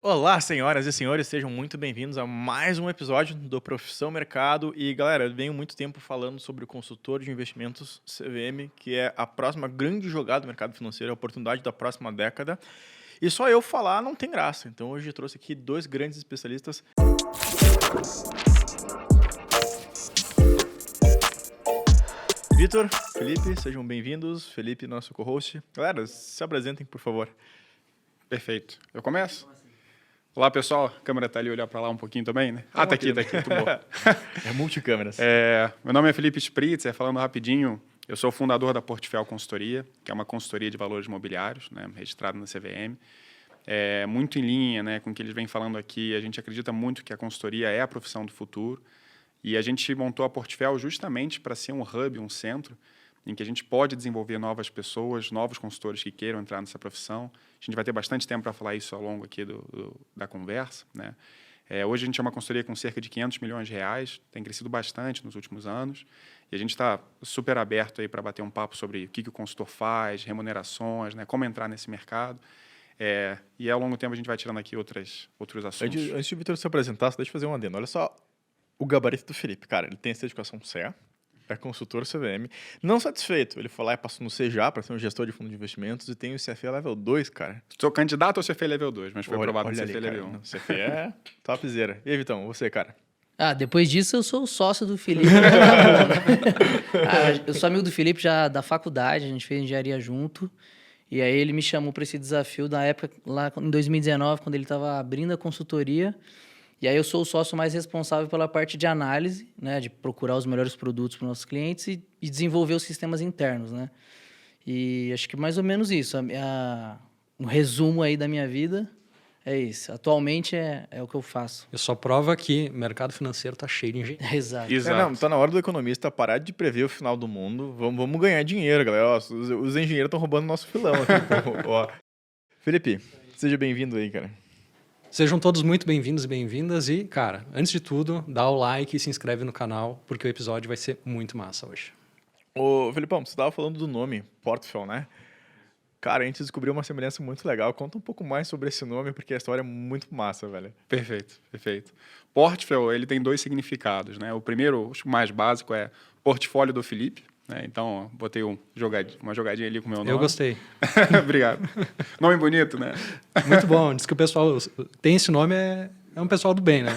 Olá, senhoras e senhores, sejam muito bem-vindos a mais um episódio do Profissão Mercado. E galera, eu venho muito tempo falando sobre o consultor de investimentos CVM, que é a próxima grande jogada do mercado financeiro, a oportunidade da próxima década. E só eu falar não tem graça. Então hoje eu trouxe aqui dois grandes especialistas. Vitor, Felipe, sejam bem-vindos. Felipe, nosso co-host. Galera, se apresentem, por favor. Perfeito. Eu começo? Olá, pessoal. A câmera tá ali, olhar para lá um pouquinho também, né? Tá aqui. Muito bom. É multicâmeras. Meu nome é Felipe Spritzer, falando rapidinho, eu sou o fundador da Portfel Consultoria, que é uma consultoria de valores imobiliários, né, registrada na CVM. Muito em linha, né, com o que eles vêm falando aqui, a gente acredita muito que a consultoria é a profissão do futuro e a gente montou a Portfel justamente para ser um hub, um centro, em que a gente pode desenvolver novas pessoas, novos consultores que queiram entrar nessa profissão. A gente vai ter bastante tempo para falar isso ao longo aqui da conversa, né? Hoje a gente é uma consultoria com cerca de 500 milhões de reais, tem crescido bastante nos últimos anos, e a gente está super aberto aí para bater um papo sobre o que o consultor faz, remunerações, né, como entrar nesse mercado. E ao longo do tempo a gente vai tirando aqui outros assuntos. Antes de o Vitor se apresentar, só deixa eu fazer um adendo. Olha só o gabarito do Felipe. Cara, ele tem certificação CEA, é consultor CVM. Não satisfeito, ele foi lá e passou no CEJA para ser um gestor de fundo de investimentos e tem o CFA Level 2, cara. Sou candidato ao CFA Level 2, mas foi aprovado no CFA ali, Level 1. Não, CFA é topzera. E aí, Vitão, você, cara? Depois disso eu sou o sócio do Felipe. Eu sou amigo do Felipe já da faculdade, a gente fez engenharia junto. E aí ele me chamou para esse desafio da época, lá em 2019, quando ele estava abrindo a consultoria. E aí eu sou o sócio mais responsável pela parte de análise, né, de procurar os melhores produtos para os nossos clientes e desenvolver os sistemas internos, né? E acho que mais ou menos isso. Um resumo aí da minha vida é isso. Atualmente é o que eu faço. Eu só prova que o mercado financeiro está cheio de engenheiro. Exato. Não, tá na hora do economista parar de prever o final do mundo. Vamos ganhar dinheiro, galera. Ó, os engenheiros estão roubando nosso filão aqui. Ó. Felipe, seja bem-vindo aí, cara. Sejam todos muito bem-vindos e bem-vindas. E, cara, antes de tudo, dá o like e se inscreve no canal, porque o episódio vai ser muito massa hoje. Ô, Felipão, você estava falando do nome, Portfel, né? Cara, a gente descobriu uma semelhança muito legal. Conta um pouco mais sobre esse nome, porque a história é muito massa, velho. Perfeito. Portfel, ele tem dois significados, né? O primeiro, o mais básico, é portfólio do Felipe, né? Então, botei uma jogadinha ali com o meu nome. Eu gostei. Obrigado. Nome bonito, né? Muito bom. Diz que o pessoal tem esse nome, é um pessoal do bem, né?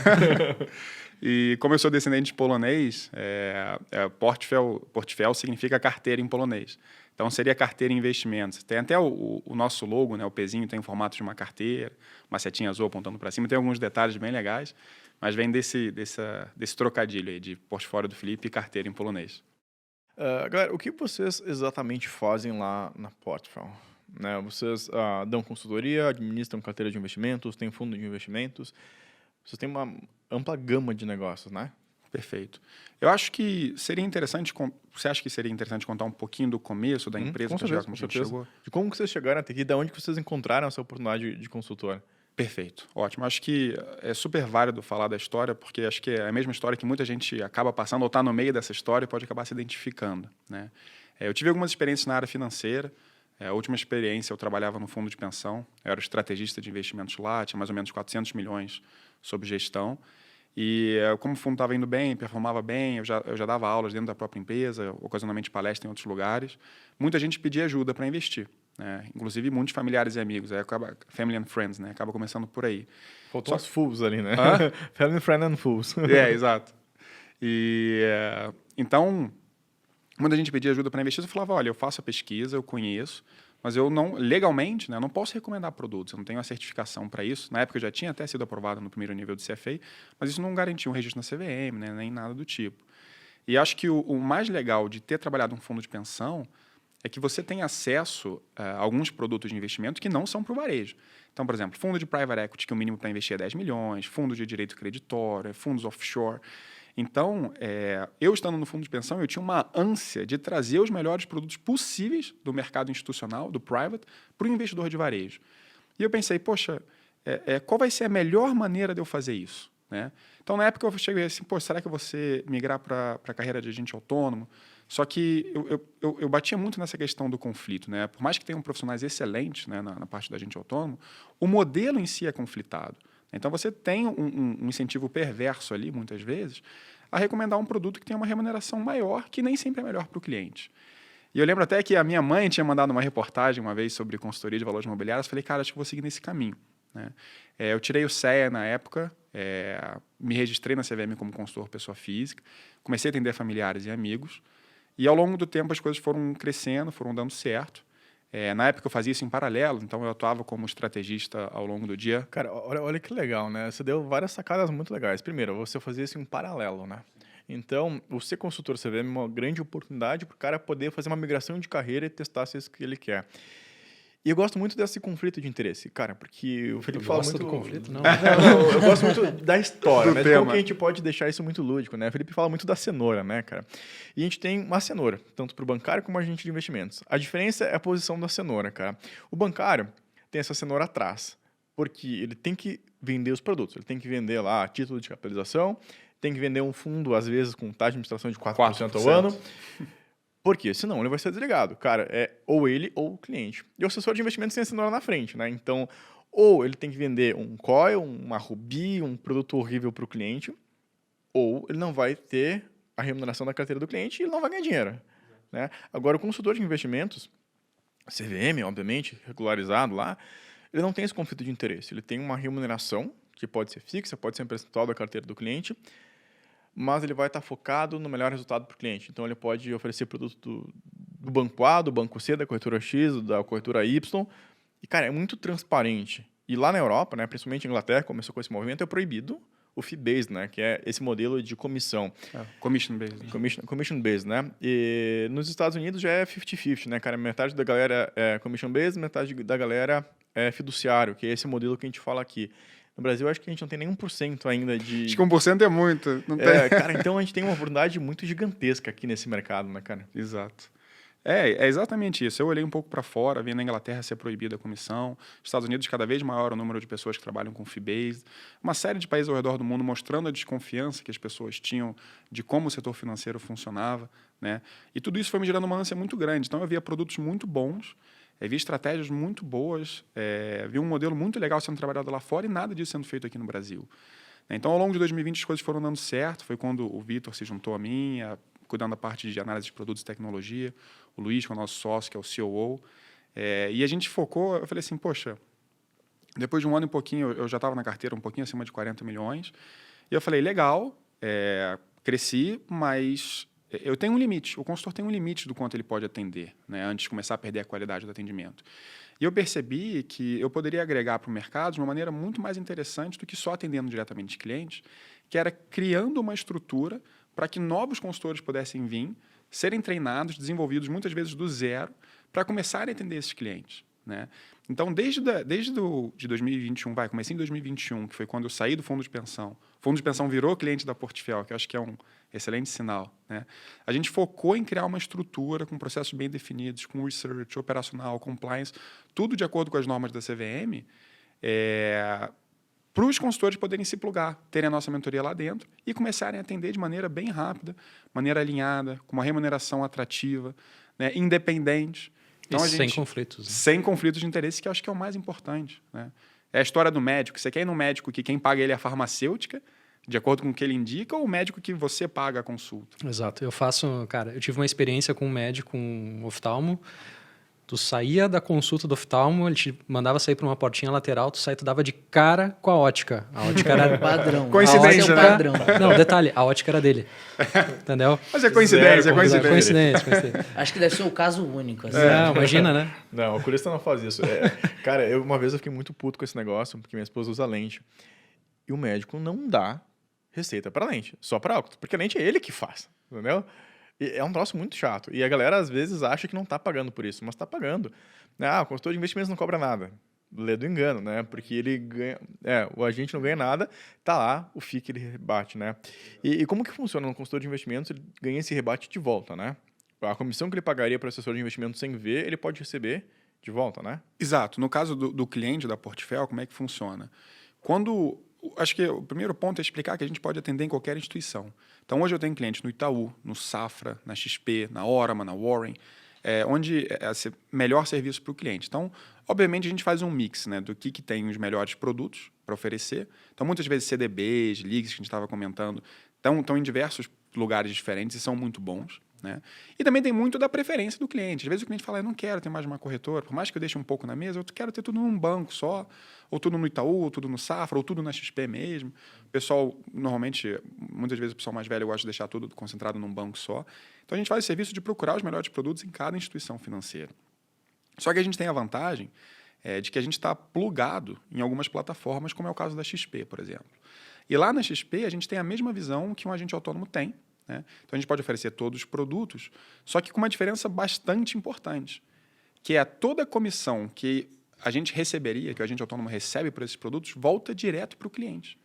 E como eu sou descendente de polonês, Portfel significa carteira em polonês. Então, seria carteira em investimentos. Tem até o nosso logo, né? O pezinho tem o formato de uma carteira, uma setinha azul apontando para cima. Tem alguns detalhes bem legais, mas vem desse trocadilho aí de portfólio do Felipe e carteira em polonês. Galera, o que vocês exatamente fazem lá na Portfel? Né? Vocês dão consultoria, administram carteira de investimentos, têm fundo de investimentos. Vocês têm uma ampla gama de negócios, né? Perfeito. Eu acho que seria interessante... Você acha que seria interessante contar um pouquinho do começo da empresa para chegar como a gente chegou? De como que vocês chegaram até aqui, de onde que vocês encontraram essa oportunidade de consultor? Perfeito, ótimo. Acho que é super válido falar da história, porque acho que é a mesma história que muita gente acaba passando ou está no meio dessa história e pode acabar se identificando, né? Eu tive algumas experiências na área financeira. A última experiência eu trabalhava no fundo de pensão, eu era estrategista de investimentos lá, tinha mais ou menos 400 milhões sob gestão. E como o fundo estava indo bem, performava bem, eu já dava aulas dentro da própria empresa, ocasionalmente palestra em outros lugares. Muita gente pedia ajuda para investir, né? Inclusive muitos familiares e amigos, acaba family and friends, né? Acaba começando por aí. Faltou os fools ali, né? Family, friend and fools. Exato. Então, muita gente pedia ajuda para investir, eu falava, olha, eu faço a pesquisa, eu conheço, mas eu não, legalmente, né, eu não posso recomendar produtos, eu não tenho a certificação para isso. Na época eu já tinha até sido aprovado no primeiro nível do CFA, mas isso não garantia um registro na CVM, né, nem nada do tipo. E acho que o mais legal de ter trabalhado um fundo de pensão é que você tem acesso a alguns produtos de investimento que não são para o varejo. Então, por exemplo, fundo de private equity, que o mínimo para investir é 10 milhões, fundo de direito creditório, fundos offshore. Então, eu estando no fundo de pensão, eu tinha uma ânsia de trazer os melhores produtos possíveis do mercado institucional, do private, para o investidor de varejo. E eu pensei, poxa, qual vai ser a melhor maneira de eu fazer isso, né? Então, na época, eu cheguei assim, será que eu vou migrar para a carreira de agente autônomo? Só que eu batia muito nessa questão do conflito, né? Por mais que tenham profissionais excelentes, né, na parte do agente autônomo, o modelo em si é conflitado. Então, você tem um incentivo perverso ali, muitas vezes, a recomendar um produto que tem uma remuneração maior, que nem sempre é melhor para o cliente. E eu lembro até que a minha mãe tinha mandado uma reportagem uma vez sobre consultoria de valores imobiliários. Falei, cara, acho que vou seguir nesse caminho, né? Eu tirei o CEA na época, me registrei na CVM como consultor pessoa física, comecei a atender familiares e amigos, e ao longo do tempo as coisas foram crescendo, foram dando certo. Na época eu fazia isso em paralelo, então eu atuava como estrategista ao longo do dia. Cara, olha que legal, né? Você deu várias sacadas muito legais. Primeiro, você fazia isso em paralelo, né? Então, o ser consultor CVM é uma grande oportunidade para o cara poder fazer uma migração de carreira e testar se é isso que ele quer. E eu gosto muito desse conflito de interesse, cara, porque o Felipe fala muito... do conflito, não? Não, eu gosto muito da história, né? De como tema. que a gente pode deixar isso muito lúdico, né? O Felipe fala muito da cenoura, né, cara? E a gente tem uma cenoura, tanto para o bancário como agente de investimentos. A diferença é a posição da cenoura, cara. O bancário tem essa cenoura atrás, porque ele tem que vender os produtos, ele tem que vender lá título de capitalização, tem que vender um fundo, às vezes, com taxa de administração de 4% ao ano. Por quê? Senão ele vai ser desligado. Cara, é ou ele ou o cliente. E o assessor de investimentos tem a cenoura na frente, né? Então, ou ele tem que vender um coil, uma rubi, um produto horrível para o cliente, ou ele não vai ter a remuneração da carteira do cliente e ele não vai ganhar dinheiro, né? Agora, o consultor de investimentos, CVM, obviamente, regularizado lá, ele não tem esse conflito de interesse. Ele tem uma remuneração, que pode ser fixa, pode ser um percentual da carteira do cliente, mas ele vai estar focado no melhor resultado para o cliente. Então, ele pode oferecer produto do banco A, do banco C, da corretora X, da corretora Y. E, cara, é muito transparente. E lá na Europa, né, principalmente em Inglaterra, começou com esse movimento, é proibido o fee-based, né, que é esse modelo de comissão. Commission-based. Commission-based, né? E nos Estados Unidos já é 50-50, né, cara? Metade da galera é commission-based, metade da galera é fiduciário, que é esse modelo que a gente fala aqui. No Brasil, acho que a gente não tem nem 1% ainda de... Acho que 1% é muito. Não tem. Cara, então a gente tem uma oportunidade muito gigantesca aqui nesse mercado, né, cara? Exato. É exatamente isso. Eu olhei um pouco para fora, vendo a Inglaterra ser proibida a comissão, Estados Unidos cada vez maior o número de pessoas que trabalham com fee-based, uma série de países ao redor do mundo mostrando a desconfiança que as pessoas tinham de como o setor financeiro funcionava, né? E tudo isso foi me gerando uma ânsia muito grande. Então eu via produtos muito bons, vi estratégias muito boas, vi um modelo muito legal sendo trabalhado lá fora e nada disso sendo feito aqui no Brasil. Então, ao longo de 2020, as coisas foram dando certo. Foi quando o Vitor se juntou a mim, cuidando da parte de análise de produtos e tecnologia. O Luiz, que é o nosso sócio, que é o COO. E a gente focou... Eu falei assim, poxa, depois de um ano e pouquinho, eu já estava na carteira um pouquinho acima de 40 milhões. E eu falei, legal, cresci, mas... Eu tenho um limite, o consultor tem um limite do quanto ele pode atender, né, antes de começar a perder a qualidade do atendimento. E eu percebi que eu poderia agregar para o mercado de uma maneira muito mais interessante do que só atendendo diretamente clientes, que era criando uma estrutura para que novos consultores pudessem vir, serem treinados, desenvolvidos muitas vezes do zero, para começarem a atender esses clientes, né? Então, desde de 2021, comecei em 2021, que foi quando eu saí do fundo de pensão. O fundo de pensão virou cliente da Portfiel, que eu acho que é um excelente sinal, né? A gente focou em criar uma estrutura com processos bem definidos, com research, operacional, compliance, tudo de acordo com as normas da CVM, para os consultores poderem se plugar, terem a nossa mentoria lá dentro e começarem a atender de maneira bem rápida, maneira alinhada, com uma remuneração atrativa, né, independente. Então, sem conflitos. Né? Sem conflitos de interesse, que eu acho que é o mais importante, né? É a história do médico. Você quer ir no médico que quem paga ele é a farmacêutica, de acordo com o que ele indica, ou o médico que você paga a consulta? Exato. Eu tive uma experiência com um médico, um oftalmo. Tu saía da consulta do oftalmo, ele te mandava sair para uma portinha lateral, tu dava de cara com a ótica. A ótica era padrão. Coincidência, a ótica é né? padrão. Não, detalhe, a ótica era dele. Entendeu? Mas é coincidência, Coincidência. Acho que deve ser o caso único. Assim. Imagina, né? Não, o oculista não faz isso. Cara, uma vez eu fiquei muito puto com esse negócio, porque minha esposa usa lente. E o médico não dá receita para lente, só para óculos. Porque a lente é ele que faz, entendeu? E é um troço muito chato. E a galera, às vezes, acha que não está pagando por isso, mas está pagando. O consultor de investimentos não cobra nada. Lê do engano, né? Porque ele ganha... o agente não ganha nada, tá lá o FII que ele rebate, né? E como que funciona no consultor de investimentos? Ele ganha esse rebate de volta, né? A comissão que ele pagaria para o assessor de investimentos sem ver, ele pode receber de volta, né? Exato. No caso do cliente da Portfiel, como é que funciona? Quando Acho que o primeiro ponto é explicar que a gente pode atender em qualquer instituição. Então, hoje eu tenho clientes no Itaú, no Safra, na XP, na Orama, na Warren, onde é melhor serviço para o cliente. Então, obviamente, a gente faz um mix, né, do que tem os melhores produtos para oferecer. Então, muitas vezes CDBs, LIGs, que a gente estava comentando, estão em diversos lugares diferentes e são muito bons. Né? E também tem muito da preferência do cliente. Às vezes o cliente fala, eu não quero ter mais uma corretora, por mais que eu deixe um pouco na mesa, eu quero ter tudo num banco só, ou tudo no Itaú, ou tudo no Safra, ou tudo na XP mesmo. O pessoal, normalmente, muitas vezes o pessoal mais velho gosta de deixar tudo concentrado num banco só. Então a gente faz o serviço de procurar os melhores produtos em cada instituição financeira. Só que a gente tem a vantagem de que a gente está plugado em algumas plataformas, como é o caso da XP, por exemplo. E lá na XP a gente tem a mesma visão que um agente autônomo tem. Né? Então, a gente pode oferecer todos os produtos, só que com uma diferença bastante importante, que é toda a comissão que a gente receberia, que o agente autônomo recebe por esses produtos, volta direto para o cliente.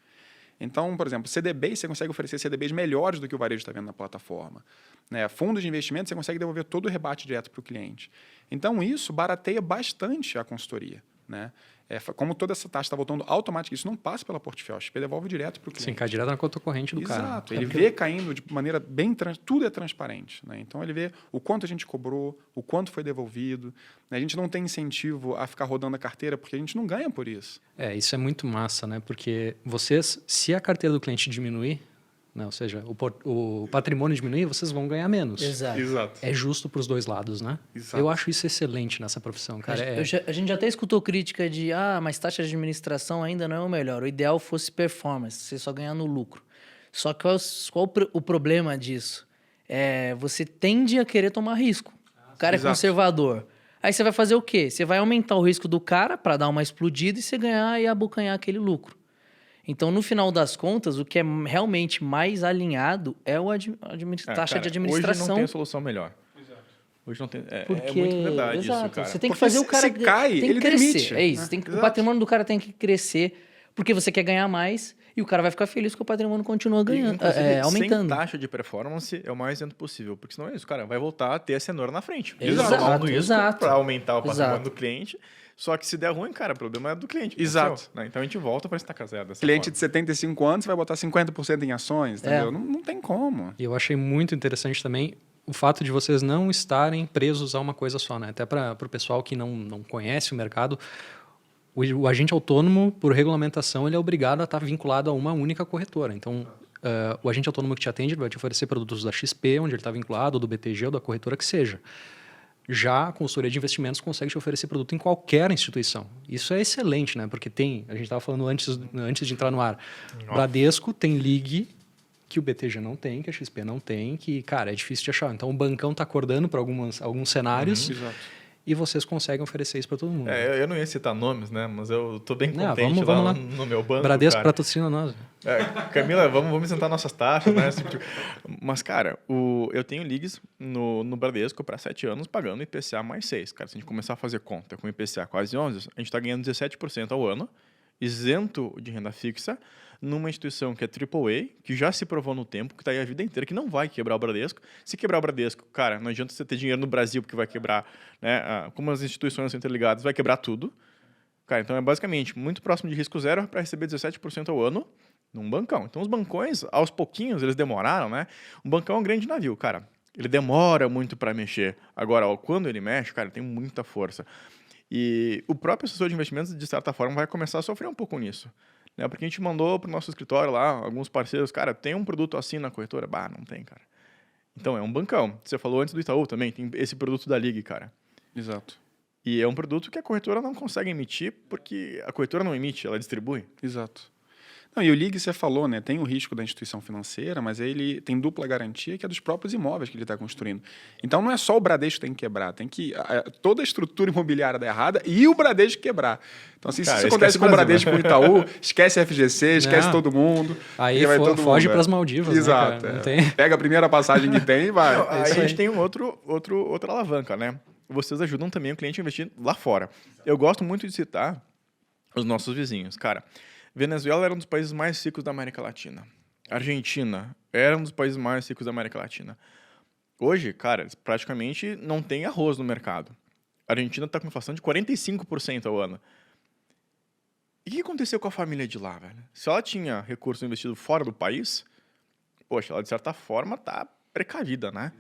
Então, por exemplo, CDBs, você consegue oferecer CDBs melhores do que o varejo está vendo na plataforma. Né? Fundos de investimento, você consegue devolver todo o rebate direto para o cliente. Então, isso barateia bastante a consultoria. Né? Como toda essa taxa está voltando automaticamente, isso não passa pela Portfel, a XP devolve direto para o cliente. Sim, cai direto na conta corrente do cara. Exato, ele vê caindo de maneira bem... Tudo é transparente. Né? Então, ele vê o quanto a gente cobrou, o quanto foi devolvido. Né? A gente não tem incentivo a ficar rodando a carteira, porque a gente não ganha por isso. Isso é muito massa, né? Porque vocês, se a carteira do cliente diminuir, né? Ou seja, o patrimônio diminuir, vocês vão ganhar menos. Exato. É justo para os dois lados, né? Exato. Eu acho isso excelente nessa profissão, cara. A gente até escutou crítica de mas taxa de administração ainda não é o melhor. O ideal fosse performance, você só ganhar no lucro. Só que qual o problema disso? Você tende a querer tomar risco. O cara é conservador. Aí você vai fazer o quê? Você vai aumentar o risco do cara para dar uma explodida e você ganhar e abocanhar aquele lucro. Então, no final das contas, o que é realmente mais alinhado é a taxa de administração. Hoje não tem solução melhor. Exato. Hoje não tem. É muito verdade isso, cara. Você tem que porque fazer o cara... se cai, tem que ele crescer. demite. É isso. O patrimônio do cara tem que crescer, porque você quer ganhar mais e o cara vai ficar feliz que o patrimônio continua ganhando, aumentando. Sem taxa de performance é o mais isento possível, porque senão é isso, cara, vai voltar a ter a cenoura na frente. Exato. Para aumentar o patrimônio do cliente. Só que se der ruim, cara, o problema é do cliente. Exato. Né? Então a gente volta para estacar zero. Cliente de 75 anos vai botar 50% em ações, entendeu? Não tem como. E eu achei muito interessante também o fato de vocês não estarem presos a uma coisa só, né? Até para o pessoal que não conhece o mercado, o agente autônomo, por regulamentação, ele é obrigado a estar vinculado a uma única corretora. Então, o agente autônomo que te atende vai te oferecer produtos da XP, onde ele está vinculado, ou do BTG, ou da corretora que seja. Já a consultoria de investimentos consegue te oferecer produto em qualquer instituição. Isso é excelente, né? Porque a gente estava falando antes de entrar no ar, Bradesco tem ligue que o BTG não tem, que a XP não tem, que, cara, é difícil de achar. Então, o bancão está acordando para alguns cenários e vocês conseguem oferecer isso para todo mundo. Eu não ia citar nomes, né? Mas eu tô bem contente vamos lá no meu banco, Bradesco patrocina nós. Camila, vamos sentar nossas taxas, né? Mas, cara, eu tenho ligs no Bradesco para 7 anos pagando IPCA mais 6. Cara, se a gente começar a fazer conta com IPCA quase 11, a gente está ganhando 17% ao ano, isento de renda fixa, numa instituição que é AAA, que já se provou no tempo, que está aí a vida inteira, que não vai quebrar o Bradesco. Se quebrar o Bradesco, cara, não adianta você ter dinheiro no Brasil, porque vai quebrar, né? Como as instituições são interligadas, vai quebrar tudo. Cara, então é basicamente muito próximo de risco zero para receber 17% ao ano num bancão. Então os bancões, aos pouquinhos, eles demoraram, né? Um bancão é um grande navio, cara. Ele demora muito para mexer. Agora, quando ele mexe, cara, tem muita força. E o próprio assessor de investimentos, de certa forma, vai começar a sofrer um pouco nisso. Né? Porque a gente mandou para o nosso escritório lá, alguns parceiros, cara, tem um produto assim na corretora? Não tem, cara. Então, é um bancão. Você falou antes do Itaú também, tem esse produto da Ligue, cara. Exato. E é um produto que a corretora não consegue emitir, porque a corretora não emite, ela distribui. Exato. Não, e o LIG, você falou, né? Tem o risco da instituição financeira, mas ele tem dupla garantia, que é dos próprios imóveis que ele está construindo. Então, não é só o Bradesco que tem que quebrar, tem que toda a estrutura imobiliária dar errada e o Bradesco quebrar. Então, assim, se isso acontece com o Bradesco e com o Itaú, esquece FGC, esquece todo mundo. Aí foge para as Maldivas, exato, né, cara? Não tem... Pega a primeira passagem que tem e vai. Aí a gente tem outra alavanca, né? Vocês ajudam também o cliente a investir lá fora. Eu gosto muito de citar os nossos vizinhos. Cara, Venezuela era um dos países mais ricos da América Latina. Argentina era um dos países mais ricos da América Latina. Hoje, cara, eles praticamente não tem arroz no mercado. A Argentina está com inflação de 45% ao ano. E o que aconteceu com a família de lá, velho? Se ela tinha recurso investido fora do país, poxa, ela de certa forma tá precavida, né?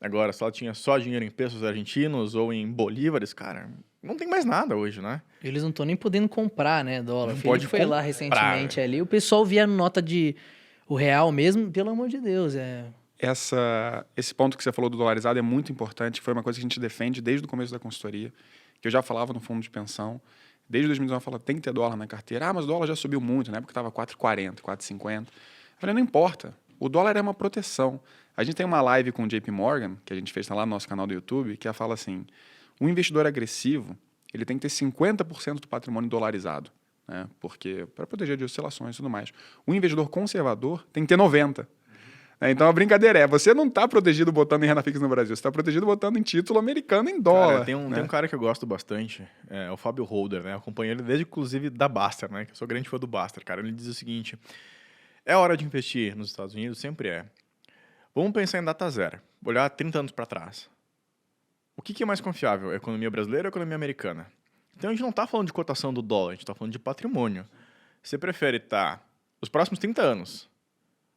Agora, se ela tinha só dinheiro em pesos argentinos ou em bolívares, cara, não tem mais nada hoje, né? Eles não estão nem podendo comprar, né, dólar. Não O pode Felipe foi lá comprar, recentemente ali, o pessoal via nota de o real mesmo, pelo amor de Deus, Esse ponto que você falou do dolarizado é muito importante, foi uma coisa que a gente defende desde o começo da consultoria, que eu já falava no fundo de pensão. Desde 2019 eu falava, tem que ter dólar na carteira. Ah, mas o dólar já subiu muito, na época estava 4,40, 4,50. Eu falei, não importa, o dólar é uma proteção. A gente tem uma live com o JP Morgan, que a gente fez lá no nosso canal do YouTube, que ela fala assim, um investidor agressivo, ele tem que ter 50% do patrimônio dolarizado, né? Porque para proteger de oscilações e tudo mais. O investidor conservador tem que ter 90%. Então a brincadeira é, você não está protegido botando em renda fixa no Brasil, você está protegido botando em título americano em dólar. Cara, tem um cara que eu gosto bastante, é o Fábio Holder, né? Eu acompanho ele desde, inclusive, da Baster, né? Que eu sou grande fã do Baster, cara. Ele diz o seguinte, é hora de investir nos Estados Unidos? Sempre é. Vamos pensar em data zero, olhar 30 anos para trás. O que é mais confiável, a economia brasileira ou a economia americana? Então a gente não está falando de cotação do dólar, a gente está falando de patrimônio. Você prefere estar os próximos 30 anos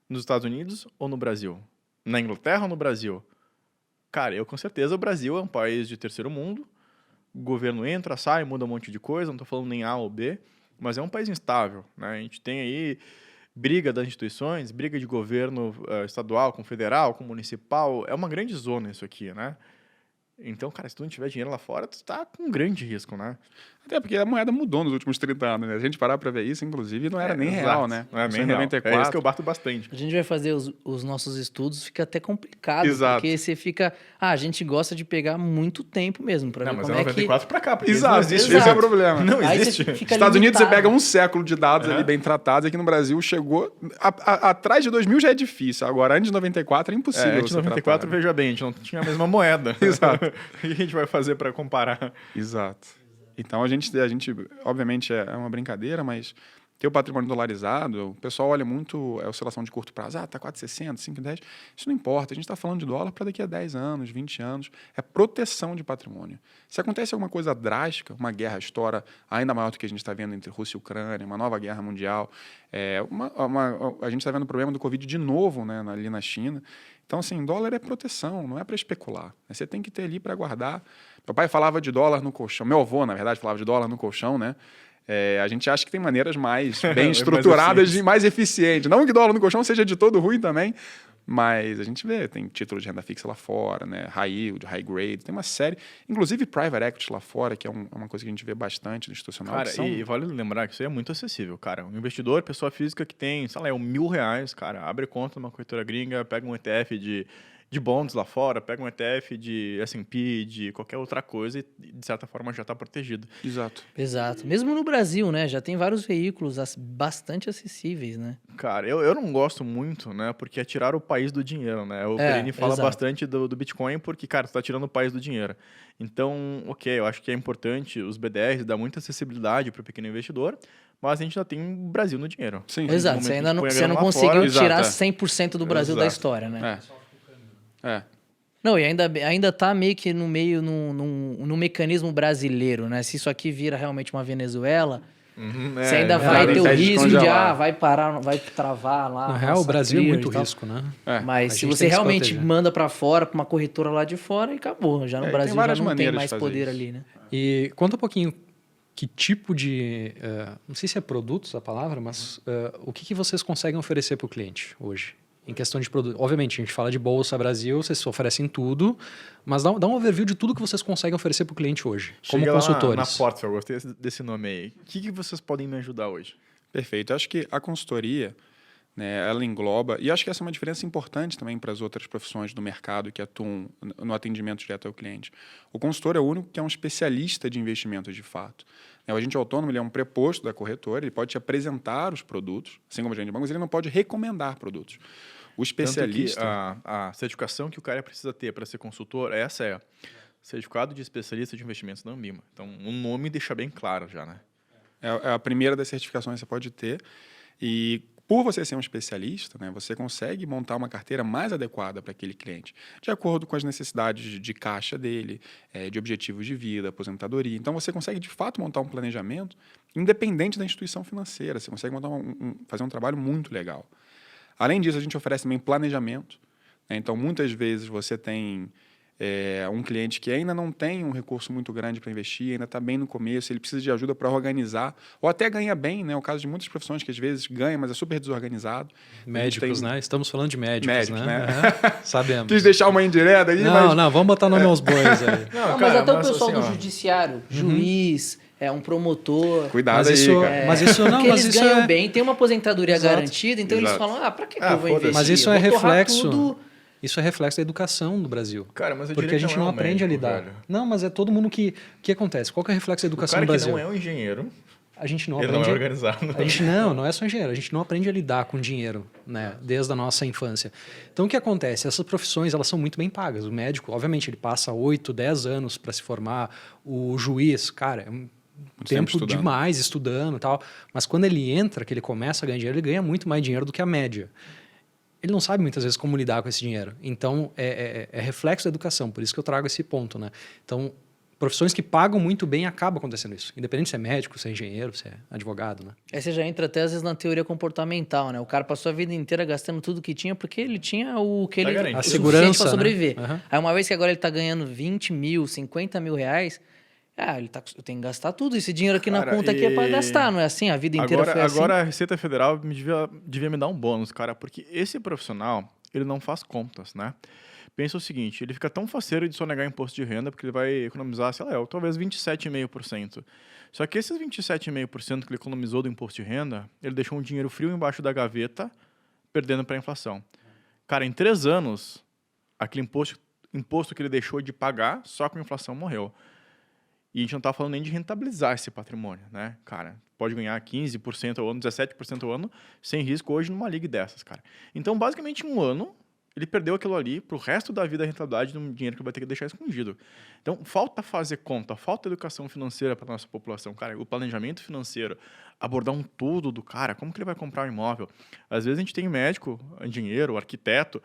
nos Estados Unidos ou no Brasil? Na Inglaterra ou no Brasil? Cara, eu com certeza o Brasil é um país de terceiro mundo, o governo entra, sai, muda um monte de coisa, não estou falando nem A ou B, mas é um país instável, né? A gente tem aí briga das instituições, briga de governo estadual com federal, com municipal, é uma grande zona isso aqui, né? Então, cara, se tu não tiver dinheiro lá fora, tu tá com um grande risco, né? Até porque a moeda mudou nos últimos 30 anos, né? A gente parar para ver isso, inclusive, não era nem exato. real, né? Não era Isso nem em real. 94. É isso que eu bato bastante. A gente vai fazer os nossos estudos, fica até complicado, Exato. porque você fica... a gente gosta de pegar muito tempo mesmo, pra Não, ver mas como é é que... 94 pra cá, porque Exato, não existe. esse é o problema. Não Aí você existe. fica Estados Unidos, você limitado. pega um século de dados ali bem tratados, aqui no Brasil chegou... atrás de 2000 já é difícil, agora antes de 94 é impossível. Antes de 94, tratar, né? veja bem, a gente não tinha a mesma moeda. Exato. O que a gente vai fazer para comparar? Exato. Então, a gente, obviamente, é uma brincadeira, mas ter o patrimônio dolarizado, o pessoal olha muito a oscilação de curto prazo. Ah, tá 4,60, 5,10. Isso não importa. A gente está falando de dólar para daqui a 10 anos, 20 anos. É proteção de patrimônio. Se acontece alguma coisa drástica, uma guerra estoura ainda maior do que a gente está vendo entre Rússia e Ucrânia, uma nova guerra mundial, a gente está vendo o problema do Covid de novo, né, ali na China. Então, assim, dólar é proteção, não é para especular. Você tem que ter ali para guardar. Meu pai falava de dólar no colchão. Meu avô, na verdade, falava de dólar no colchão, né? A gente acha que tem maneiras mais bem estruturadas e mais eficientes. Não que dólar no colchão seja de todo ruim também, mas a gente vê, tem título de renda fixa lá fora, né? High yield, high grade, tem uma série, inclusive private equity lá fora, que é uma coisa que a gente vê bastante no institucional. Cara, e vale lembrar que isso aí é muito acessível, cara. Um investidor, pessoa física que tem, sei lá, R$1.000, cara, abre conta numa corretora gringa, pega um ETF de bonds lá fora, pega um ETF de S&P, de qualquer outra coisa e, de certa forma, já está protegido. Exato. Exato. Mesmo no Brasil, né? Já tem vários veículos bastante acessíveis, né? Cara, eu não gosto muito, né? Porque é tirar o país do dinheiro, né? O Perini fala exato. bastante do Bitcoin porque, cara, tu tá tirando o país do dinheiro. Então, ok, eu acho que é importante os BDRs dar muita acessibilidade para o pequeno investidor, mas a gente já tem o Brasil no dinheiro. Sim. Exato. momento Você que ainda a gente não, põe a você grana não lá conseguiu fora, tirar exato, 100% do Brasil da Exato. história, né? É. Não, e ainda tá meio que no mecanismo brasileiro, né? Se isso aqui vira realmente uma Venezuela, você ainda vai ter o risco de, vai parar, vai travar lá. Na real, o Brasil é muito e tal. risco, né? Mas A se gente você tem que se realmente proteger. manda pra fora, pra uma corretora lá de fora, e acabou. Já no tem Brasil já várias não tem maneiras de mais fazer poder isso. ali, né? E conta um pouquinho que tipo de... não sei se é produtos a palavra, mas o que vocês conseguem oferecer para o cliente hoje? Em questão de produto. Obviamente, a gente fala de Bolsa Brasil, vocês oferecem tudo, mas dá um overview de tudo que vocês conseguem oferecer para o cliente hoje, como Chega lá consultores. na Portfel, eu gostei desse nome aí. O que vocês podem me ajudar hoje? Perfeito. Eu acho que a consultoria, né, ela engloba, e acho que essa é uma diferença importante também para as outras profissões do mercado que atuam no atendimento direto ao cliente. O consultor é o único que é um especialista de investimentos de fato. O agente autônomo ele é um preposto da corretora, ele pode te apresentar os produtos, assim como o agente de banco, mas ele não pode recomendar produtos. O especialista... Tanto que a certificação que o cara precisa ter para ser consultor, essa é certificado de especialista de investimentos da Anbima. Então, o nome deixa bem claro já, né? É a primeira das certificações que você pode ter. E por você ser um especialista, né, você consegue montar uma carteira mais adequada para aquele cliente, de acordo com as necessidades de caixa dele, de objetivos de vida, aposentadoria. Então, você consegue, de fato, montar um planejamento independente da instituição financeira. Você consegue fazer um trabalho muito legal. Além disso, a gente oferece também planejamento, né? Então, muitas vezes você tem um cliente que ainda não tem um recurso muito grande para investir, ainda está bem no começo, ele precisa de ajuda para organizar, ou até ganha bem, né? O caso de muitas profissões que às vezes ganha, mas é super desorganizado. Médicos, né? Estamos falando de médicos, né? Sabemos. Quis deixar uma indireta aí, Não, vamos botar nome aos bois aí. Não, mas até o pessoal do judiciário, juiz, um promotor... Cuidado mas aí, cara. Mas isso não... Porque mas eles isso ganham bem, tem uma aposentadoria Exato. garantida, então eles falam, pra que eu vou investir? Mas isso Eu é vou torrar reflexo... tudo. Isso é reflexo da educação do Brasil. Cara, mas eu porque diria a gente que não é um aprende médico, a lidar. velho. Não, mas é todo mundo que... O que acontece? Qual que é o reflexo da educação O no cara que Brasil? não é um engenheiro, A gente não ele aprende... não é organizado. A gente não é só engenheiro. A gente não aprende a lidar com dinheiro, né? Desde a nossa infância. Então, o que acontece? Essas profissões, elas são muito bem pagas. O médico, obviamente, ele passa 8, 10 anos para se formar. O juiz, cara, é um tempo demais estudando e tal. Mas quando ele entra, que ele começa a ganhar dinheiro, ele ganha muito mais dinheiro do que a média. Ele não sabe muitas vezes como lidar com esse dinheiro. Então, é reflexo da educação. Por isso que eu trago esse ponto, né? Então, profissões que pagam muito bem, acaba acontecendo isso. Independente se é médico, se é engenheiro, se é advogado, né? Aí você já entra até às vezes na teoria comportamental, né? O cara passou a vida inteira gastando tudo que tinha porque ele tinha o que ele... garante. o A suficiente segurança, para sobreviver. né? Uhum. Aí uma vez que agora ele tá ganhando 20 mil, 50 mil reais... eu tenho que gastar tudo. Esse dinheiro aqui na conta aqui é para gastar, não é assim? A vida inteira foi assim. Agora a Receita Federal devia me dar um bônus, cara, porque esse profissional, ele não faz contas, né? Pensa o seguinte, ele fica tão faceiro de sonegar imposto de renda, porque ele vai economizar, sei lá, talvez 27,5%. Só que esses 27,5% que ele economizou do imposto de renda, ele deixou um dinheiro frio embaixo da gaveta, perdendo para a inflação. Cara, em 3 anos, aquele imposto que ele deixou de pagar, só com a inflação morreu. E a gente não está falando nem de rentabilizar esse patrimônio, né? Cara, pode ganhar 15% ao ano, 17% ao ano, sem risco hoje numa liga dessas, cara. Então, basicamente, em um ano, ele perdeu aquilo ali pro resto da vida, a rentabilidade de um dinheiro que vai ter que deixar escondido. Então, falta fazer conta, falta educação financeira para nossa população. Cara, o planejamento financeiro, abordar um todo do cara, como que ele vai comprar um imóvel? Às vezes a gente tem médico, engenheiro, arquiteto,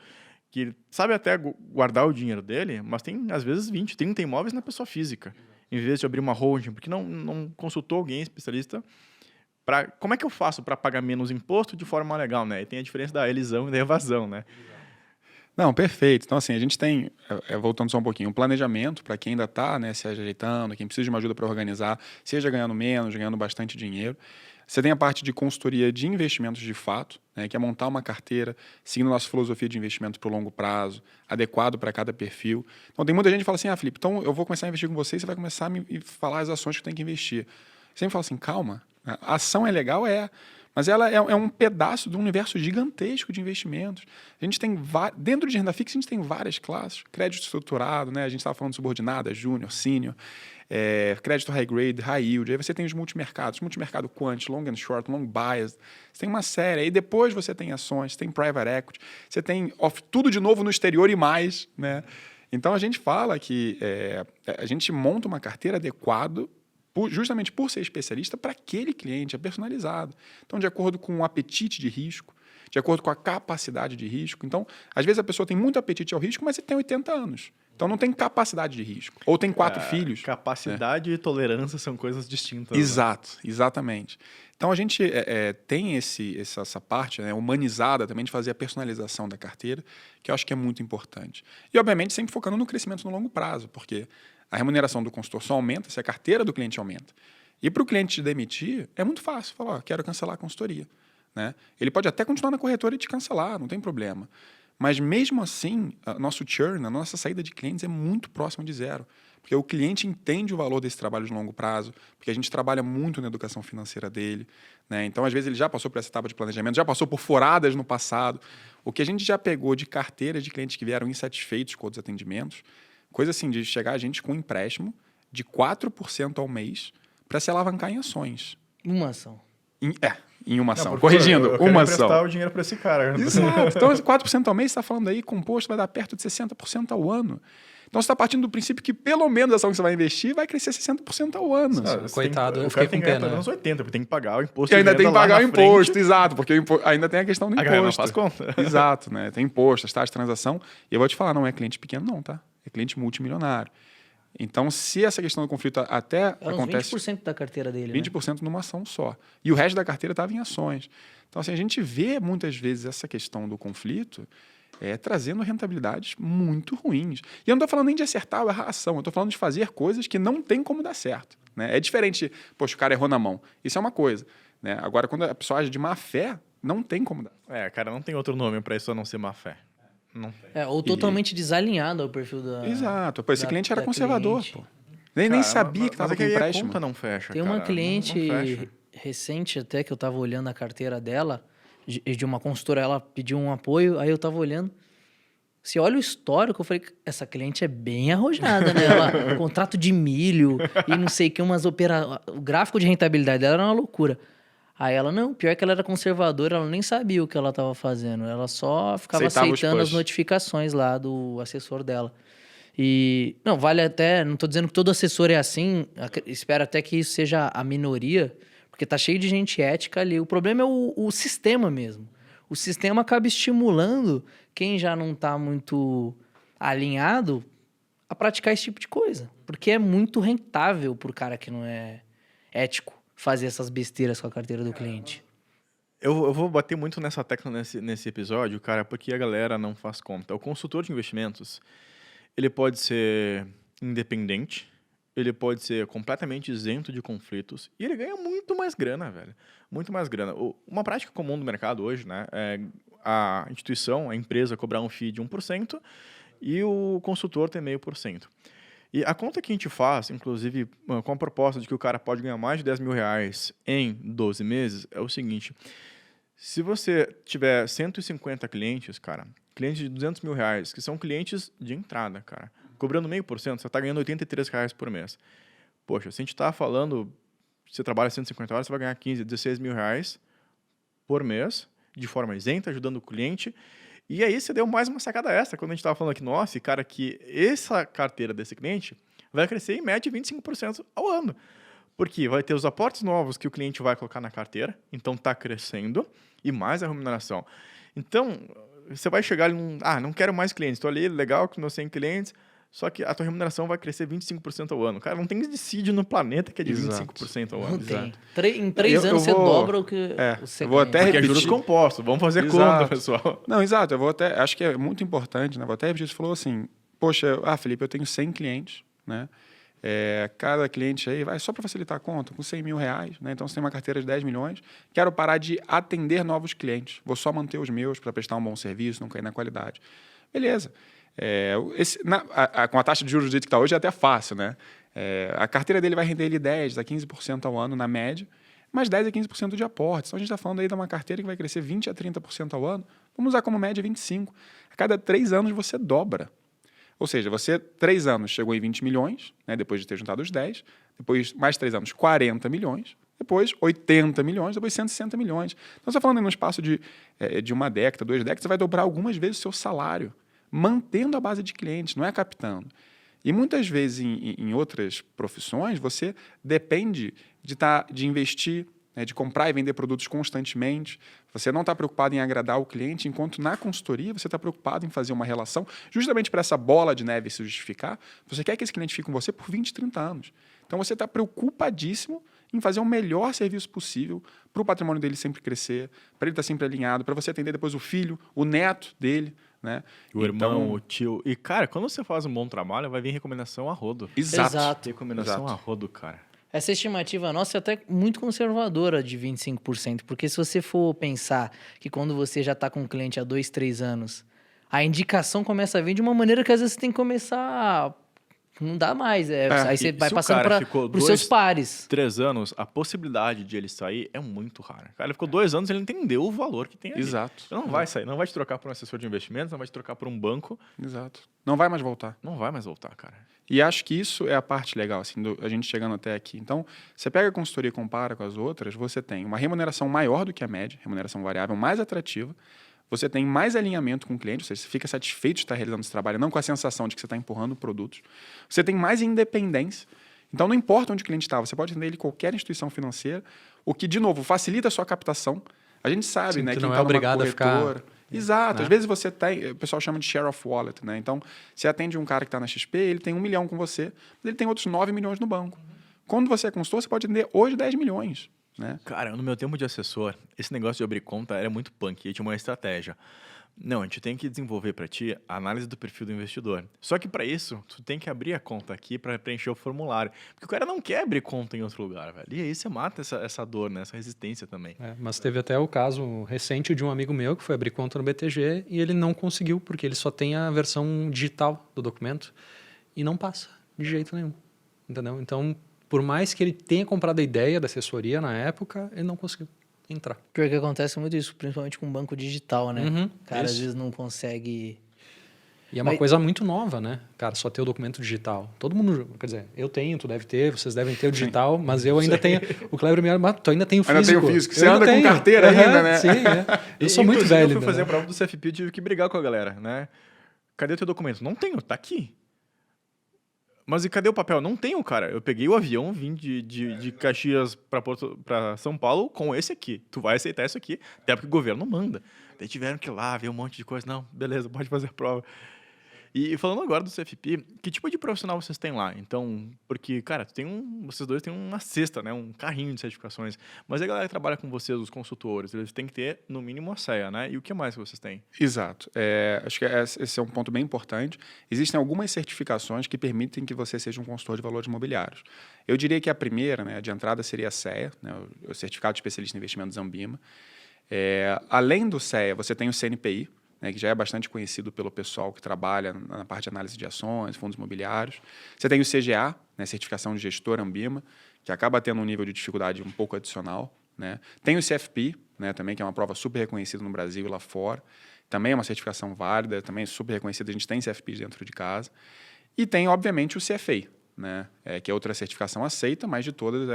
que sabe até guardar o dinheiro dele, mas tem, às vezes, 20, 30 imóveis na pessoa física, em vez de abrir uma holding, porque não consultou alguém especialista para... Como é que eu faço para pagar menos imposto de forma legal, né? E tem a diferença da elisão e da evasão, né? Não, perfeito. Então, assim, a gente tem, voltando só um pouquinho, um planejamento para quem ainda está, né, se ajeitando, quem precisa de uma ajuda para organizar, seja ganhando menos, ganhando bastante dinheiro. Você tem a parte de consultoria de investimentos de fato, né, que é montar uma carteira, seguindo nossa filosofia de investimento para o longo prazo, adequado para cada perfil. Então, tem muita gente que fala assim, Felipe, então eu vou começar a investir com você e você vai começar a me falar as ações que eu tenho que investir. Eu sempre falo assim, calma, a ação é legal, mas ela é um pedaço de um universo gigantesco de investimentos. A gente tem dentro de renda fixa, a gente tem várias classes. Crédito estruturado, né? A gente estava falando de subordinada, júnior, sênior, crédito high grade, high yield. Aí você tem os multimercados, multimercado quant, long and short, long biased. Você tem uma série. Aí depois você tem ações, você tem private equity, você tem tudo de novo no exterior e mais, né? Então a gente fala que a gente monta uma carteira adequada justamente por ser especialista para aquele cliente, é personalizado. Então, de acordo com o apetite de risco, de acordo com a capacidade de risco. Então, às vezes a pessoa tem muito apetite ao risco, mas ele tem 80 anos. Então, não tem capacidade de risco. Ou tem 4 filhos. Capacidade e tolerância são coisas distintas. Exato, né? Exatamente. Então, a gente tem essa parte, né, humanizada também de fazer a personalização da carteira, que eu acho que é muito importante. E, obviamente, sempre focando no crescimento no longo prazo, porque a remuneração do consultor só aumenta se a carteira do cliente aumenta. E para o cliente te demitir, é muito fácil falar, quero cancelar a consultoria, né? Ele pode até continuar na corretora e te cancelar, não tem problema. Mas mesmo assim, nosso churn, a nossa saída de clientes é muito próxima de zero. Porque o cliente entende o valor desse trabalho de longo prazo, porque a gente trabalha muito na educação financeira dele, né? Então, às vezes, ele já passou por essa etapa de planejamento, já passou por furadas no passado. O que a gente já pegou de carteira de clientes que vieram insatisfeitos com os atendimentos, coisa assim, de chegar a gente com um empréstimo de 4% ao mês para se alavancar em ações. Uma ação. Em uma ação. Corrigindo, uma ação. Emprestar o dinheiro para esse cara. Exato. Então, 4% ao mês, você está falando aí, composto, vai dar perto de 60% ao ano. Então, você está partindo do princípio que pelo menos a ação que você vai investir vai crescer 60% ao ano. Coitado, eu o cara fiquei tem com que ganhar pena. pelo menos 80%, porque tem que pagar o imposto. E ainda tem que pagar o imposto, frente. exato, porque ainda tem a questão do imposto. A não faz conta. Exato, né? Tem imposto, as taxas de transação. E eu vou te falar, não é cliente pequeno não, tá? É cliente multimilionário. Então, se essa questão do conflito até Era uns acontece... 20% da carteira dele, né? 20% numa ação só. E o resto da carteira estava em ações. Então, assim, a gente vê muitas vezes essa questão do conflito trazendo rentabilidades muito ruins. E eu não estou falando nem de acertar ou errar a ação, eu estou falando de fazer coisas que não tem como dar certo. Né? É diferente, poxa, o cara errou na mão. Isso é uma coisa. Né? Agora, quando a pessoa age de má fé, não tem como dar. Cara, não tem outro nome para isso a não ser má fé. Não tem. Ou totalmente desalinhado ao perfil da... Exato. Pô, esse da- cliente era da conservador, cliente. pô. Nem sabia que estava com aí empréstimo. a conta não fecha, Tem cara. uma Não cliente fecha. recente até que eu tava olhando a carteira dela, de uma consultora, ela pediu um apoio, aí eu tava olhando. Se olha o histórico, eu falei, essa cliente é bem arrojada, né? Ela, contrato de milho e não sei o que, umas operações. O gráfico de rentabilidade dela era uma loucura. Aí ela, não, pior que ela era conservadora, ela nem sabia o que ela tava fazendo. Ela só ficava Aceitava os aceitando as push. notificações lá do assessor dela. E, não, vale até, não tô dizendo que todo assessor é assim, espero até que isso seja a minoria, porque tá cheio de gente ética ali. O problema é o sistema mesmo. O sistema acaba estimulando quem já não tá muito alinhado a praticar esse tipo de coisa. Porque é muito rentável pro cara que não é ético fazer essas besteiras com a carteira do cliente. Eu vou bater muito nessa tecla nesse episódio, cara, porque a galera não faz conta. O consultor de investimentos, ele pode ser independente, ele pode ser completamente isento de conflitos e ele ganha muito mais grana, velho. Muito mais grana. Uma prática comum do mercado hoje, né, é a instituição, a empresa cobrar um FII de 1% e o consultor ter 0,5%. E a conta que a gente faz, inclusive com a proposta de que o cara pode ganhar mais de 10 mil reais em 12 meses, é o seguinte: se você tiver 150 clientes, cara, clientes de 200 mil reais, que são clientes de entrada, cara, cobrando 0,5%, você está ganhando 83 reais por mês. Poxa, se a gente está falando, você trabalha 150 horas, você vai ganhar 15, 16 mil reais por mês, de forma isenta, ajudando o cliente. E aí você deu mais uma sacada extra, quando a gente estava falando aqui, nossa, cara, que essa carteira desse cliente vai crescer em média 25% ao ano. Porque vai ter os aportes novos que o cliente vai colocar na carteira, então está crescendo, e mais a remuneração. Então, você vai chegar ali não quero mais clientes, estou ali, legal, com meus 100 clientes, só que a tua remuneração vai crescer 25% ao ano. Cara, não tem dissídio no planeta que é de Exato. 25% ao Não ano. tem. Em 3 Eu anos você vou- dobra o que você eu vou ganha. até Porque é repetir. juros compostos, vamos fazer Exato. conta, pessoal. Não, exato. Eu vou até... Acho que é muito importante, né? Vou até repetir. Você falou assim, poxa, Felipe, eu tenho 100 clientes, né? Cada cliente aí vai só para facilitar a conta, com 100 mil reais, né? Então você tem uma carteira de 10 milhões. Quero parar de atender novos clientes. Vou só manter os meus para prestar um bom serviço, não cair na qualidade. Beleza. Com a taxa de juros do jeito que está hoje é até fácil, né? A carteira dele vai render ele 10% a 15% ao ano, na média, mas 10% a 15% de aportes. Então a gente está falando aí de uma carteira que vai crescer 20% a 30% ao ano. Vamos usar como média 25%. A cada 3 anos você dobra. Ou seja, você, 3 anos, chegou em 20 milhões, né, depois de ter juntado os 10, depois, mais 3 anos, 40 milhões, depois 80 milhões, depois 160 milhões. Então, você está falando no espaço de uma década, 2 décadas, você vai dobrar algumas vezes o seu salário, mantendo a base de clientes, não é captando. E muitas vezes, em outras profissões, você depende de investir, de comprar e vender produtos constantemente. Você não está preocupado em agradar o cliente, enquanto na consultoria você está preocupado em fazer uma relação, justamente para essa bola de neve se justificar. Você quer que esse cliente fique com você por 20, 30 anos. Então você está preocupadíssimo em fazer o melhor serviço possível para o patrimônio dele sempre crescer, para ele estar sempre alinhado, para você atender depois o filho, o neto dele, né? O irmão, o tio. E, cara, quando você faz um bom trabalho, vai vir recomendação a rodo. Exato. Recomendação Exato. a rodo, cara. Essa estimativa nossa é até muito conservadora de 25%, porque se você for pensar que quando você já está com um cliente há 2, 3 anos, a indicação começa a vir de uma maneira que às vezes você tem que começar... Não dá mais. Aí você E vai se o passando cara para ficou os seus pares. 3 anos, a possibilidade de ele sair é muito rara. Cara, ele ficou 2 anos, ele entendeu o valor que tem ali. Exato. Ele não vai sair, não vai te trocar por um assessor de investimentos, não vai te trocar por um banco. Exato. Não vai mais voltar. Não vai mais voltar, cara. E acho que isso é a parte legal, assim, a gente chegando até aqui. Então, você pega a consultoria e compara com as outras, você tem uma remuneração maior do que a média, remuneração variável mais atrativa, você tem mais alinhamento com o cliente, ou seja, você fica satisfeito de estar realizando esse trabalho, não com a sensação de que você está empurrando produtos. Você tem mais independência. Então, não importa onde o cliente está, você pode atender ele em qualquer instituição financeira, o que, de novo, facilita a sua captação. A gente sabe, Sim, né, tu quem não é está numa obrigado a ficar corretora... Exato. Né? Às vezes você tem... O pessoal chama de share of wallet, né? Então, você atende um cara que está na XP, ele tem 1 milhão com você, mas ele tem outros 9 milhões no banco. Quando você é consultor, você pode atender hoje 10 milhões, né? Cara, no meu tempo de assessor, esse negócio de abrir conta era muito punk, e tinha uma estratégia. Não, a gente tem que desenvolver para ti a análise do perfil do investidor. Só que para isso, tu tem que abrir a conta aqui para preencher o formulário. Porque o cara não quer abrir conta em outro lugar, velho. E aí você mata essa dor, né? Essa resistência também. Mas teve até o caso recente de um amigo meu que foi abrir conta no BTG e ele não conseguiu, porque ele só tem a versão digital do documento e não passa de jeito nenhum. Entendeu? Então, por mais que ele tenha comprado a ideia da assessoria na época, ele não conseguiu entrar. Pior que acontece muito isso, principalmente com banco digital, né? Uhum, O cara às isso. vezes não consegue... E é uma Mas- coisa muito nova, né? Cara, só ter o documento digital. Todo mundo, quer dizer, eu tenho, tu deve ter, vocês devem ter o digital, mas eu ainda tenho. O Kleber me mas tu ainda tem o físico. Ainda tem o físico. Você Eu anda ainda com tenho. carteira ainda, né? Sim, Eu sou muito Inclusive, velho. Eu fui ainda, fazer né? a prova do CFP e tive que brigar com a galera, né? Cadê o teu documento? Não tenho, tá aqui. Mas e cadê o papel? Não tenho, cara. Eu peguei o avião, vim de Caxias pra São Paulo com esse aqui. Tu vai aceitar isso aqui, até porque o governo não manda. Daí tiveram que ir lá ver um monte de coisa. Não, beleza, pode fazer a prova. E falando agora do CFP, que tipo de profissional vocês têm lá? Então, porque, cara, vocês dois têm uma cesta, né? Um carrinho de certificações. Mas a galera que trabalha com vocês, os consultores, eles têm que ter, no mínimo, a CEA, né? E o que mais que vocês têm? Exato. Acho que esse é um ponto bem importante. Existem algumas certificações que permitem que você seja um consultor de valores imobiliários. Eu diria que a primeira, né, de entrada, seria a CEA, né, o Certificado de Especialista em Investimentos Ambima. Além do CEA, você tem o CNPI, né, que já é bastante conhecido pelo pessoal que trabalha na parte de análise de ações, fundos imobiliários. Você tem o CGA, né, Certificação de Gestor Ambima, que acaba tendo um nível de dificuldade um pouco adicional, né? Tem o CFP, né, também, que é uma prova super reconhecida no Brasil e lá fora. Também é uma certificação válida, também é super reconhecida. A gente tem CFPs dentro de casa. E tem, obviamente, o CFA, né, que é outra certificação aceita, mas de todas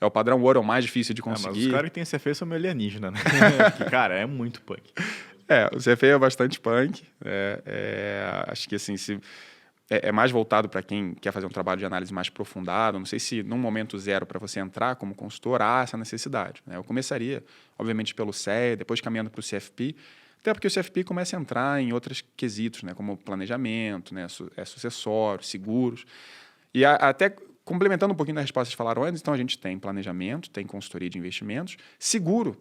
é o padrão ouro, é o mais difícil de conseguir. Mas os caras que têm CFA são meio alienígena, né? Que, cara, é muito punk. O CFA é bastante punk. Acho que assim, é mais voltado para quem quer fazer um trabalho de análise mais aprofundado. Não sei se num momento zero para você entrar como consultor há essa necessidade, né? Eu começaria, obviamente, pelo CEA, depois caminhando para o CFP, até porque o CFP começa a entrar em outros quesitos, né? Como planejamento, né? Sucessório, seguros. E até complementando um pouquinho da resposta que vocês falaram antes, então a gente tem planejamento, tem consultoria de investimentos, seguro.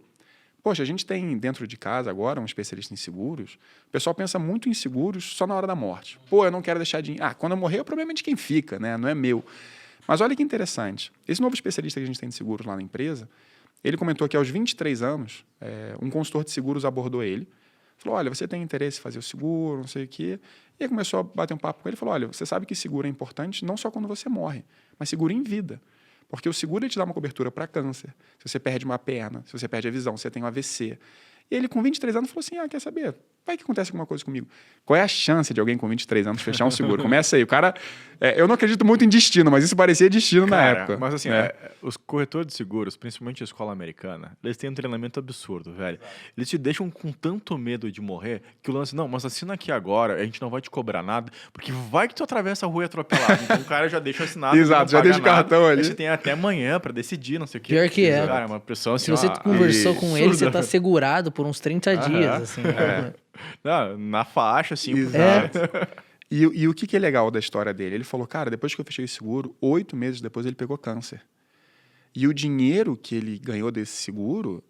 Poxa, a gente tem dentro de casa agora um especialista em seguros. O pessoal pensa muito em seguros só na hora da morte. Pô, eu não quero deixar dinheiro. Quando eu morrer, o problema é de quem fica, né? Não é meu. Mas olha que interessante. Esse novo especialista que a gente tem de seguros lá na empresa, ele comentou que aos 23 anos, um consultor de seguros abordou ele. Falou, olha, você tem interesse em fazer o seguro, não sei o quê. E aí começou a bater um papo com ele e falou, olha, você sabe que seguro é importante não só quando você morre, mas seguro em vida. Porque o seguro ele te dá uma cobertura para câncer, se você perde uma perna, se você perde a visão, se você tem um AVC. E ele, com 23 anos, falou assim, quer saber? Vai que acontece alguma coisa comigo. Qual é a chance de alguém com 23 anos fechar um seguro? Começa aí. O cara... eu não acredito muito em destino, mas isso parecia destino na época. Mas assim, os corretores de seguros, principalmente a escola americana, eles têm um treinamento absurdo, velho. Eles te deixam com tanto medo de morrer que o lance, não, mas assina aqui agora, a gente não vai te cobrar nada, porque vai que tu atravessa a rua e é atropelado. Então o cara já deixa assinado. Exato, já deixa o cartão ali. Aí você tem até amanhã pra decidir, não sei o quê. Pior que é. Cara, uma pressão assim, Se você conversou com ele, você tá absurda. segurado por uns 30 dias, assim. Não, na faixa, assim. Exato. E o que é legal da história dele? Ele falou, cara, depois que eu fechei o seguro, 8 meses depois ele pegou câncer. E o dinheiro que ele ganhou desse seguro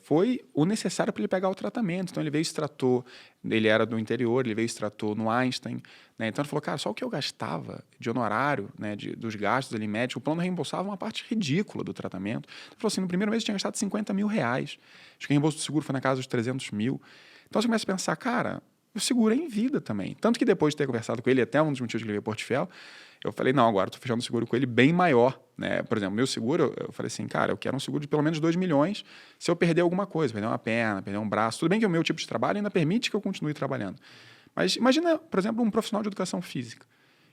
foi o necessário para ele pegar o tratamento. Então ele veio e extratou, ele era do interior, ele veio e extratou no Einstein, né? Então ele falou, cara, só o que eu gastava de honorário, né, dos gastos ali médicos, o plano reembolsava uma parte ridícula do tratamento. Ele falou assim, no primeiro mês eu tinha gastado 50 mil reais. Acho que o reembolso do seguro foi na casa dos 300 mil. Então você começa a pensar, cara, o seguro é em vida também. Tanto que depois de ter conversado com ele, até um dos motivos que ele veio para Portfel, eu falei, não, agora estou fechando um seguro com ele bem maior, né? Por exemplo, meu seguro, eu falei assim, cara, eu quero um seguro de pelo menos 2 milhões se eu perder alguma coisa, perder uma perna, perder um braço. Tudo bem que o meu tipo de trabalho ainda permite que eu continue trabalhando. Mas imagina, por exemplo, um profissional de educação física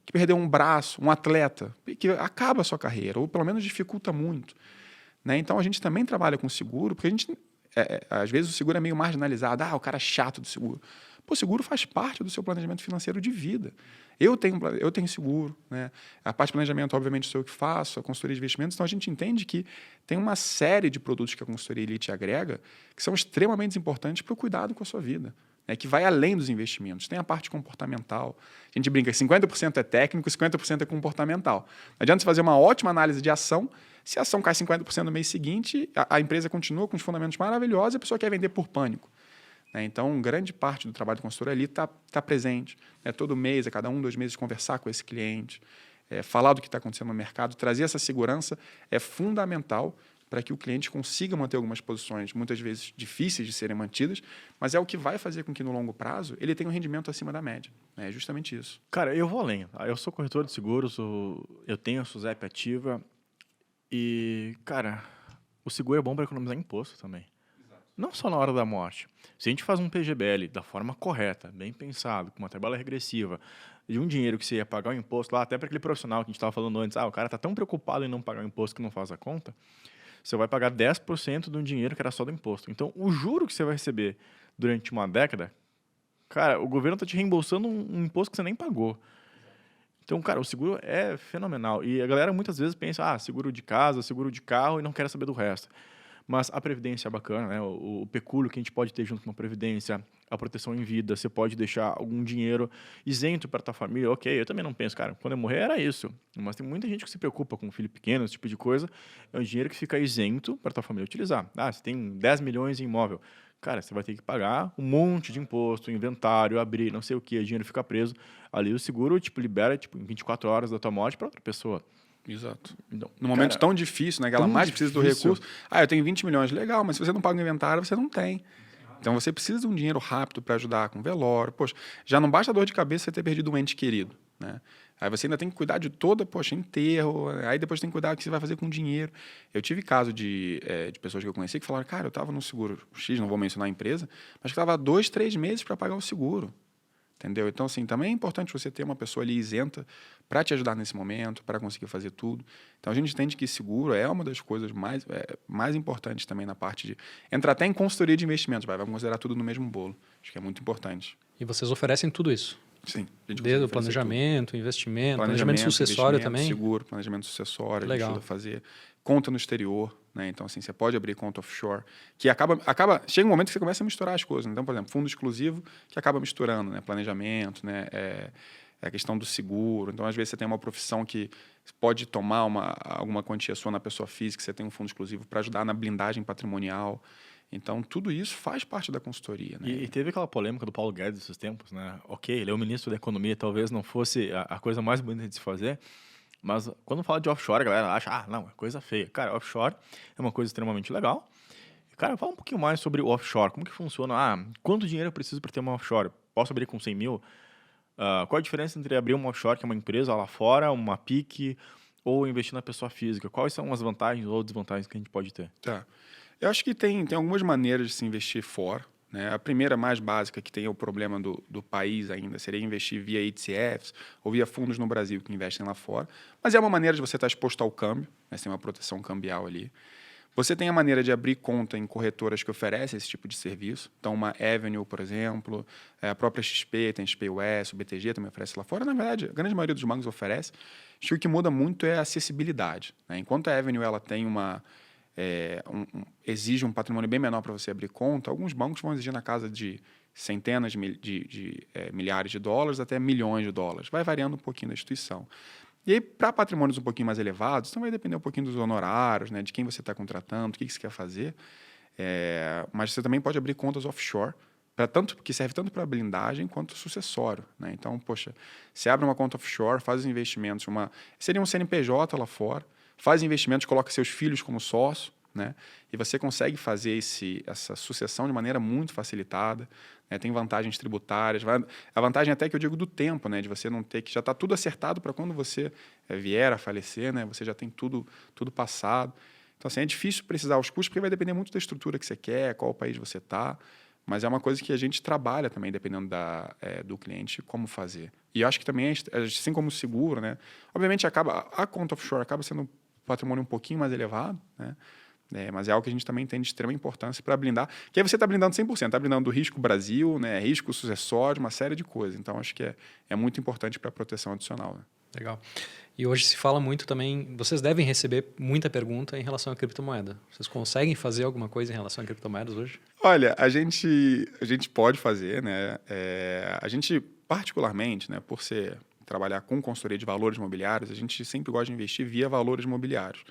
que perdeu um braço, um atleta, que acaba a sua carreira, ou pelo menos dificulta muito, né? Então, a gente também trabalha com seguro, porque a gente... às vezes o seguro é meio marginalizado. O cara é chato do seguro. Pô, o seguro faz parte do seu planejamento financeiro de vida. Eu tenho seguro, né? A parte de planejamento, obviamente, sou eu que faço, a consultoria de investimentos. Então, a gente entende que tem uma série de produtos que a consultoria Elite agrega que são extremamente importantes para o cuidado com a sua vida. né, que vai além dos investimentos. Tem a parte comportamental. A gente brinca que 50% é técnico e 50% é comportamental. Não adianta você fazer uma ótima análise de ação, se a ação cai 50% no mês seguinte, a empresa continua com os fundamentos maravilhosos e a pessoa quer vender por pânico. Né? Então, grande parte do trabalho do consultor ali está presente. Né? Todo mês, a cada 1, 2 meses, conversar com esse cliente, falar do que está acontecendo no mercado, trazer essa segurança é fundamental para que o cliente consiga manter algumas posições, muitas vezes difíceis de serem mantidas, mas é o que vai fazer com que, no longo prazo, ele tenha um rendimento acima da média. É justamente isso. Cara, eu vou além. Eu sou corretor de seguros, eu tenho a SUSEP ativa e, cara, o seguro é bom para economizar imposto também. Não só na hora da morte. Se a gente faz um PGBL da forma correta, bem pensado, com uma tabela regressiva, de um dinheiro que você ia pagar o imposto lá, até para aquele profissional que a gente estava falando antes, o cara está tão preocupado em não pagar o imposto que não faz a conta, você vai pagar 10% de um dinheiro que era só do imposto. Então, o juro que você vai receber durante uma década, cara, o governo está te reembolsando um imposto que você nem pagou. Então, cara, o seguro é fenomenal. E a galera muitas vezes pensa, seguro de casa, seguro de carro, e não quer saber do resto. Mas a previdência é bacana, né? O pecúlio que a gente pode ter junto com a previdência, a proteção em vida, você pode deixar algum dinheiro isento para a tua família. Ok, eu também não penso, cara, quando eu morrer era isso. Mas tem muita gente que se preocupa com um filho pequeno, esse tipo de coisa. É um dinheiro que fica isento para a tua família utilizar. Você tem 10 milhões em imóvel. Cara, você vai ter que pagar um monte de imposto, inventário, abrir, não sei o que, o dinheiro fica preso. Ali o seguro, libera, em 24 horas da tua morte para outra pessoa. Exato. Então, no momento tão difícil, né, que ela mais precisa do recurso. Eu tenho 20 milhões, legal, mas se você não paga o inventário, você não tem. Então você precisa de um dinheiro rápido para ajudar com velório. Poxa, já não basta a dor de cabeça você ter perdido um ente querido, né? Aí você ainda tem que cuidar de toda, enterro. Aí depois tem que cuidar do que você vai fazer com o dinheiro. Eu tive caso de pessoas que eu conheci que falaram, cara, eu estava no seguro X, não vou mencionar a empresa, mas que estava 2, 3 meses para pagar o seguro. Entendeu? Então, assim, também é importante você ter uma pessoa ali isenta para te ajudar nesse momento, para conseguir fazer tudo. Então, a gente entende que seguro é uma das coisas mais importantes também na parte de... Entrar até em consultoria de investimentos, vai considerar tudo no mesmo bolo. Acho que é muito importante. E vocês oferecem tudo isso? Sim. Desde o planejamento, investimento, planejamento sucessório também? Seguro, planejamento sucessório, Legal. A gente ajuda a fazer. Conta no exterior, né? Então, assim, você pode abrir conta offshore, que chega um momento que você começa a misturar as coisas. Então, por exemplo, fundo exclusivo que acaba misturando, né? Planejamento, né? A questão do seguro. Então, às vezes, você tem uma profissão que pode tomar alguma quantia sua na pessoa física, você tem um fundo exclusivo para ajudar na blindagem patrimonial. Então, tudo isso faz parte da consultoria. Né? E teve aquela polêmica do Paulo Guedes esses tempos, né? Ok, ele é o ministro da Economia, talvez não fosse a coisa mais bonita de se fazer, mas quando fala de offshore, a galera acha, não, é coisa feia. Cara, offshore é uma coisa extremamente legal. Cara, fala um pouquinho mais sobre o offshore. Como que funciona? Quanto dinheiro eu preciso para ter uma offshore? Posso abrir com 100 mil? Qual a diferença entre abrir uma offshore, que é uma empresa lá fora, uma PIC, ou investir na pessoa física? Quais são as vantagens ou desvantagens que a gente pode ter? Tá. Eu acho que tem algumas maneiras de se investir fora. Né? A primeira, mais básica, que tem o problema do país ainda, seria investir via ETFs ou via fundos no Brasil que investem lá fora. Mas é uma maneira de você estar exposto ao câmbio, né? Você tem uma proteção cambial ali. Você tem a maneira de abrir conta em corretoras que oferecem esse tipo de serviço. Então, uma Avenue, por exemplo, a própria XP, tem XP US, o BTG também oferece lá fora. Na verdade, a grande maioria dos bancos oferece. Acho que o que muda muito é a acessibilidade. Né? Enquanto a Avenue ela tem exige um patrimônio bem menor para você abrir conta, alguns bancos vão exigir na casa de centenas de milhares de dólares até milhões de dólares. Vai variando um pouquinho da instituição. E aí, para patrimônios um pouquinho mais elevados, então vai depender um pouquinho dos honorários, né, de quem você está contratando, o que você quer fazer. Mas você também pode abrir contas offshore, que serve tanto para blindagem quanto sucessório. Né? Então, poxa, você abre uma conta offshore, faz os investimentos, seria um CNPJ lá fora, faz investimentos, coloca seus filhos como sócio, né? E você consegue fazer essa sucessão de maneira muito facilitada. Né? Tem vantagens tributárias. A vantagem até que eu digo do tempo, né? De você não ter que... Já está tudo acertado para quando você vier a falecer, né? Você já tem tudo passado. Então, assim, é difícil precisar os custos, porque vai depender muito da estrutura que você quer, qual país você está. Mas é uma coisa que a gente trabalha também, dependendo do cliente, como fazer. E eu acho que também, assim como o seguro, né? Obviamente, a conta offshore acaba sendo um patrimônio um pouquinho mais elevado, né? Mas é algo que a gente também tem de extrema importância para blindar. Que aí você está blindando 100%, está blindando do risco Brasil, né? Risco sucessório, uma série de coisas. Então, acho que é muito importante para a proteção adicional. Né? Legal. E hoje se fala muito também, vocês devem receber muita pergunta em relação à criptomoeda. Vocês conseguem fazer alguma coisa em relação a criptomoedas hoje? Olha, a gente pode fazer, né? A gente, particularmente, né, por trabalhar com consultoria de valores imobiliários, a gente sempre gosta de investir via valores imobiliários.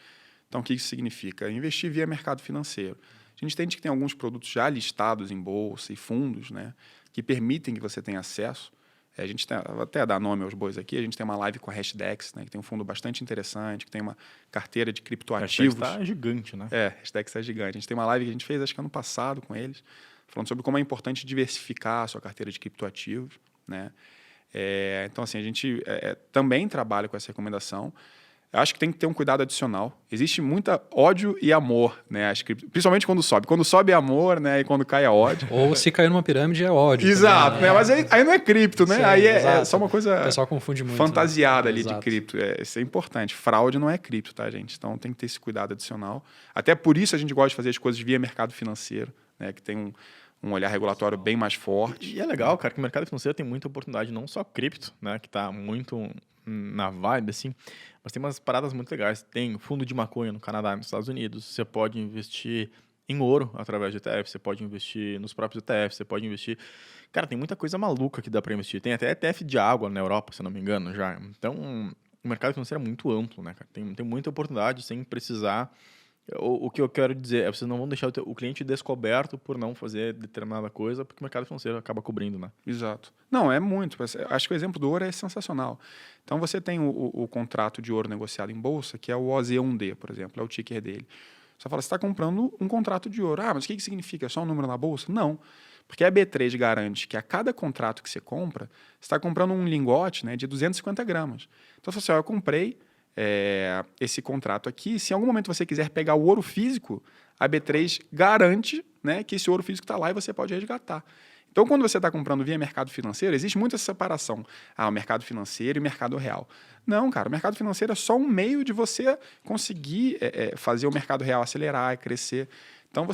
Então, o que isso significa? Investir via mercado financeiro. A gente entende que tem alguns produtos já listados em bolsa e fundos, né, que permitem que você tenha acesso. A gente vou até dar nome aos bois aqui, a gente tem uma live com a Hashdex, né, que tem um fundo bastante interessante, que tem uma carteira de criptoativos. A Hashdex está gigante, né? A Hashdex está gigante. A gente tem uma live que a gente fez, acho que ano passado, com eles, falando sobre como é importante diversificar a sua carteira de criptoativos, né? Então, assim, a gente também trabalha com essa recomendação. Eu acho que tem que ter um cuidado adicional. Existe muita ódio e amor, né? Principalmente quando sobe. Quando sobe é amor, né? E quando cai é ódio. Ou se cair numa pirâmide é ódio. Exato, também, né? Mas aí não é cripto, né? Sim, aí é exato. só uma coisa o pessoal confunde muito, fantasiada ali Exato. de cripto. Isso é importante. Fraude não é cripto, tá, gente? Então tem que ter esse cuidado adicional. Até por isso a gente gosta de fazer as coisas via mercado financeiro, né? Que tem um olhar regulatório bem mais forte. E é legal, cara, que o mercado financeiro tem muita oportunidade, não só cripto, né? Que tá muito na vibe, assim, mas tem umas paradas muito legais. Tem fundo de maconha no Canadá e nos Estados Unidos. Você pode investir em ouro através de ETF, você pode investir nos próprios ETFs, você pode investir... Cara, tem muita coisa maluca que dá para investir. Tem até ETF de água na Europa, se eu não me engano, já. Então, o mercado financeiro é muito amplo, né, cara? Tem muita oportunidade sem precisar... O que eu quero dizer é que vocês não vão deixar o cliente descoberto por não fazer determinada coisa, porque o mercado financeiro acaba cobrindo, né? Exato. Não, é muito. Acho que o exemplo do ouro é sensacional. Então, você tem o contrato de ouro negociado em bolsa, que é o OZ1D, por exemplo, é o ticker dele. Você fala, você está comprando um contrato de ouro. Ah, mas o que significa? É só um número na bolsa? Não. Porque a B3 garante que a cada contrato que você compra, você está comprando um lingote, né, de 250 gramas. Então, você fala assim, eu comprei esse contrato aqui. Se em algum momento você quiser pegar o ouro físico, a B3 garante, né, que esse ouro físico está lá e você pode resgatar. Então, quando você está comprando via mercado financeiro, existe muita separação. O mercado financeiro e o mercado real. Não, cara, o mercado financeiro é só um meio de você conseguir fazer o mercado real acelerar e crescer. Então,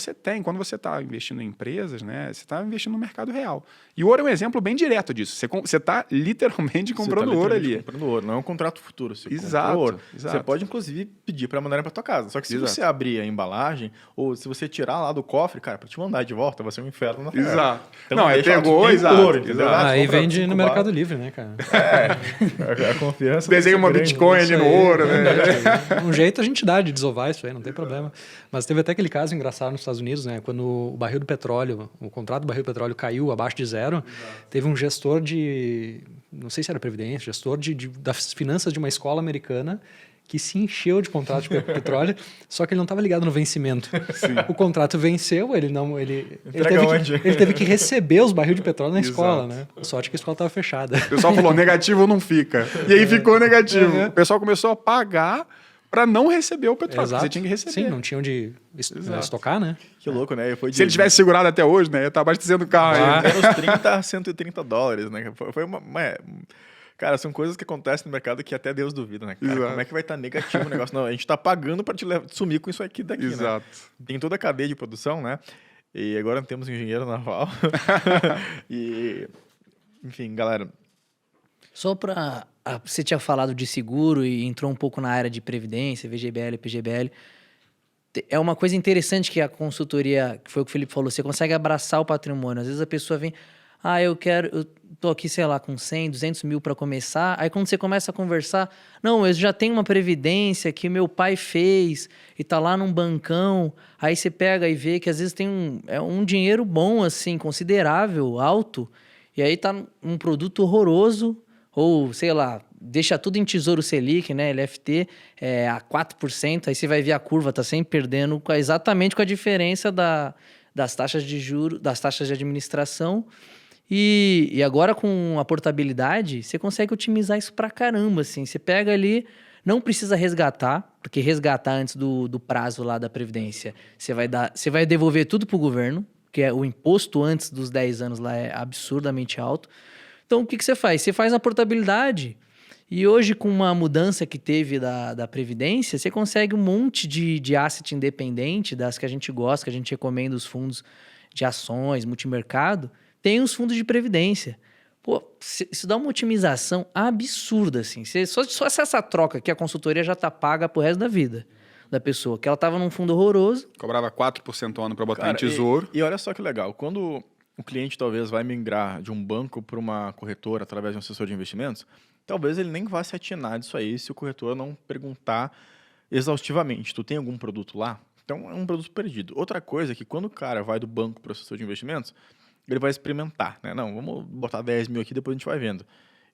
quando você está investindo em empresas, né, você está investindo no mercado real. E o ouro é um exemplo bem direto disso. Você está literalmente comprando ouro ali. Comprando ouro, não é um contrato futuro. Você Exato, ouro. exato. Você pode, inclusive, pedir para mandarem para tua casa. Só que se Exato. você abrir a embalagem, ou se você tirar lá do cofre, cara, para te mandar de volta, vai ser um inferno na terra. Exato. Então, Não, pegou, exato. Ouro, entendeu? Exato. Ah, Aí compra vende 5 no Mercado Livre, né, cara? A confiança. Desenha uma grande, Bitcoin ali no ouro, né? Um jeito a gente dá de desovar isso aí, não tem problema. Mas teve até aquele caso engraçado nos Estados Unidos, né? Quando o barril do petróleo, o contrato do barril do petróleo caiu abaixo de zero, teve um gestor não sei se era Previdência, gestor das finanças de uma escola americana que se encheu de contrato de petróleo, só que ele não estava ligado no vencimento. Sim. O contrato venceu, ele teve que receber os barris de petróleo na escola, né? Sorte que a escola estava fechada. O pessoal falou, negativo não fica. E aí ficou negativo. O pessoal começou a pagar para não receber o petróleo. Exato. Você tinha que receber. Sim, não tinha onde estocar, né? Que louco, né? Se ele tivesse segurado até hoje, né? Ia estar abastecendo o carro. Menos 30 a 130 dólares, né? Foi uma... Cara, são coisas que acontecem no mercado que até Deus duvida, né? Cara, como é que vai estar negativo o negócio? Não, a gente está pagando para te sumir com isso aqui daqui, Exato. né? Tem toda a cadeia de produção, né? E agora temos um engenheiro naval. Enfim, galera... Só para... Você tinha falado de seguro e entrou um pouco na área de previdência, VGBL, PGBL. É uma coisa interessante que a consultoria, que foi o que o Felipe falou, você consegue abraçar o patrimônio. Às vezes a pessoa vem, eu tô aqui, sei lá, com 100, 200 mil para começar. Aí quando você começa a conversar, não, eu já tenho uma previdência que meu pai fez e tá lá num bancão. Aí você pega e vê que às vezes tem um dinheiro bom, assim, considerável, alto. E aí tá um produto horroroso, ou, sei lá, deixa tudo em Tesouro Selic, né, LFT, a 4%, aí você vai ver a curva, tá sempre perdendo exatamente com a diferença das taxas de juros, das taxas de administração. E agora com a portabilidade, você consegue otimizar isso pra caramba, assim. Você pega ali, não precisa resgatar, porque resgatar antes do prazo lá da Previdência, você vai devolver tudo pro governo, que o imposto antes dos 10 anos lá é absurdamente alto. Então, o que você faz? Você faz a portabilidade. E hoje, com uma mudança que teve da Previdência, você consegue um monte de asset independente, das que a gente gosta, que a gente recomenda os fundos de ações, multimercado, tem os fundos de Previdência. Pô, isso dá uma otimização absurda, assim. Só essa troca que a consultoria já tá paga pro resto da vida da pessoa. Que ela tava num fundo horroroso. Cobrava 4% ao ano para botar Cara, em tesouro. E olha só que legal, quando o cliente talvez vai migrar de um banco para uma corretora através de um assessor de investimentos, talvez ele nem vá se atinar disso aí se o corretor não perguntar exaustivamente. Tu tem algum produto lá? Então é um produto perdido. Outra coisa é que quando o cara vai do banco para o assessor de investimentos, ele vai experimentar, né? Não, vamos botar 10 mil aqui, depois a gente vai vendo.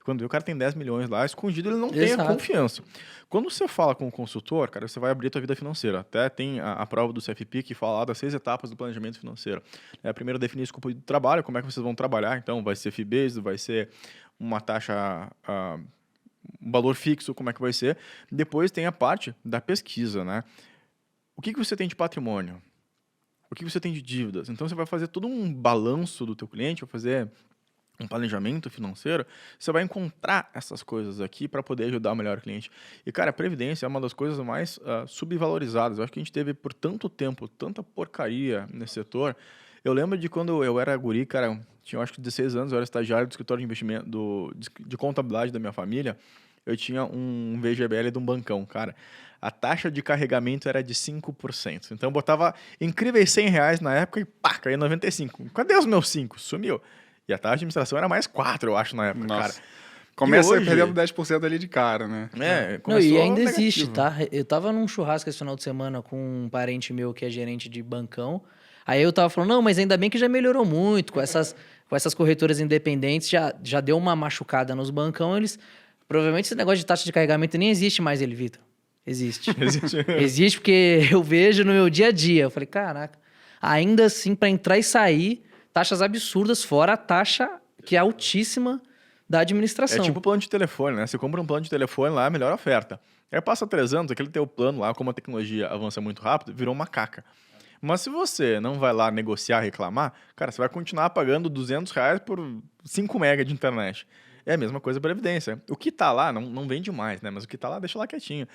Quando o cara tem 10 milhões lá, escondido, ele não tem a confiança. Quando você fala com o consultor, cara, você vai abrir a tua vida financeira. Até tem a prova do CFP que fala lá das 6 etapas do planejamento financeiro. A primeira, definir o escopo do trabalho, como é que vocês vão trabalhar. Então, vai ser FII-based, vai ser uma taxa, um valor fixo, como é que vai ser. Depois tem a parte da pesquisa, né? O que você tem de patrimônio? O que você tem de dívidas? Então, você vai fazer todo um balanço do teu cliente, vai fazer um planejamento financeiro, você vai encontrar essas coisas aqui para poder ajudar melhor o cliente. E, cara, a previdência é uma das coisas mais subvalorizadas. Eu acho que a gente teve por tanto tempo, tanta porcaria nesse setor. Eu lembro de quando eu era guri, cara, tinha acho que 16 anos, eu era estagiário do escritório de investimento, de contabilidade da minha família. Eu tinha um VGBL de um bancão, cara. A taxa de carregamento era de 5%. Então eu botava incríveis R$100 na época e pá, caía 95. Cadê os meus 5? Sumiu. E a taxa de administração era mais 4, eu acho, na época, Nossa. cara. Começa perdendo 10% ali de cara, né? Não, e ainda existe, tá? Eu tava num churrasco esse final de semana com um parente meu que é gerente de bancão. Aí eu tava falando, não, mas ainda bem que já melhorou muito. Com essas corretoras independentes, já deu uma machucada nos bancão. Provavelmente esse negócio de taxa de carregamento nem existe mais, ele, Vitor. Existe. Existe porque eu vejo no meu dia a dia. Eu falei, caraca, ainda assim, para entrar e sair, taxas absurdas, fora a taxa que é altíssima da administração. É tipo plano de telefone, né? Você compra um plano de telefone lá, melhor oferta. Aí passa 3 anos, aquele teu plano lá, como a tecnologia avança muito rápido, virou uma caca. Mas se você não vai lá negociar, reclamar, cara, você vai continuar pagando R$200 por 5 mega de internet. É a mesma coisa para a Previdência. O que tá lá não vende mais, né? Mas o que tá lá, deixa lá quietinho.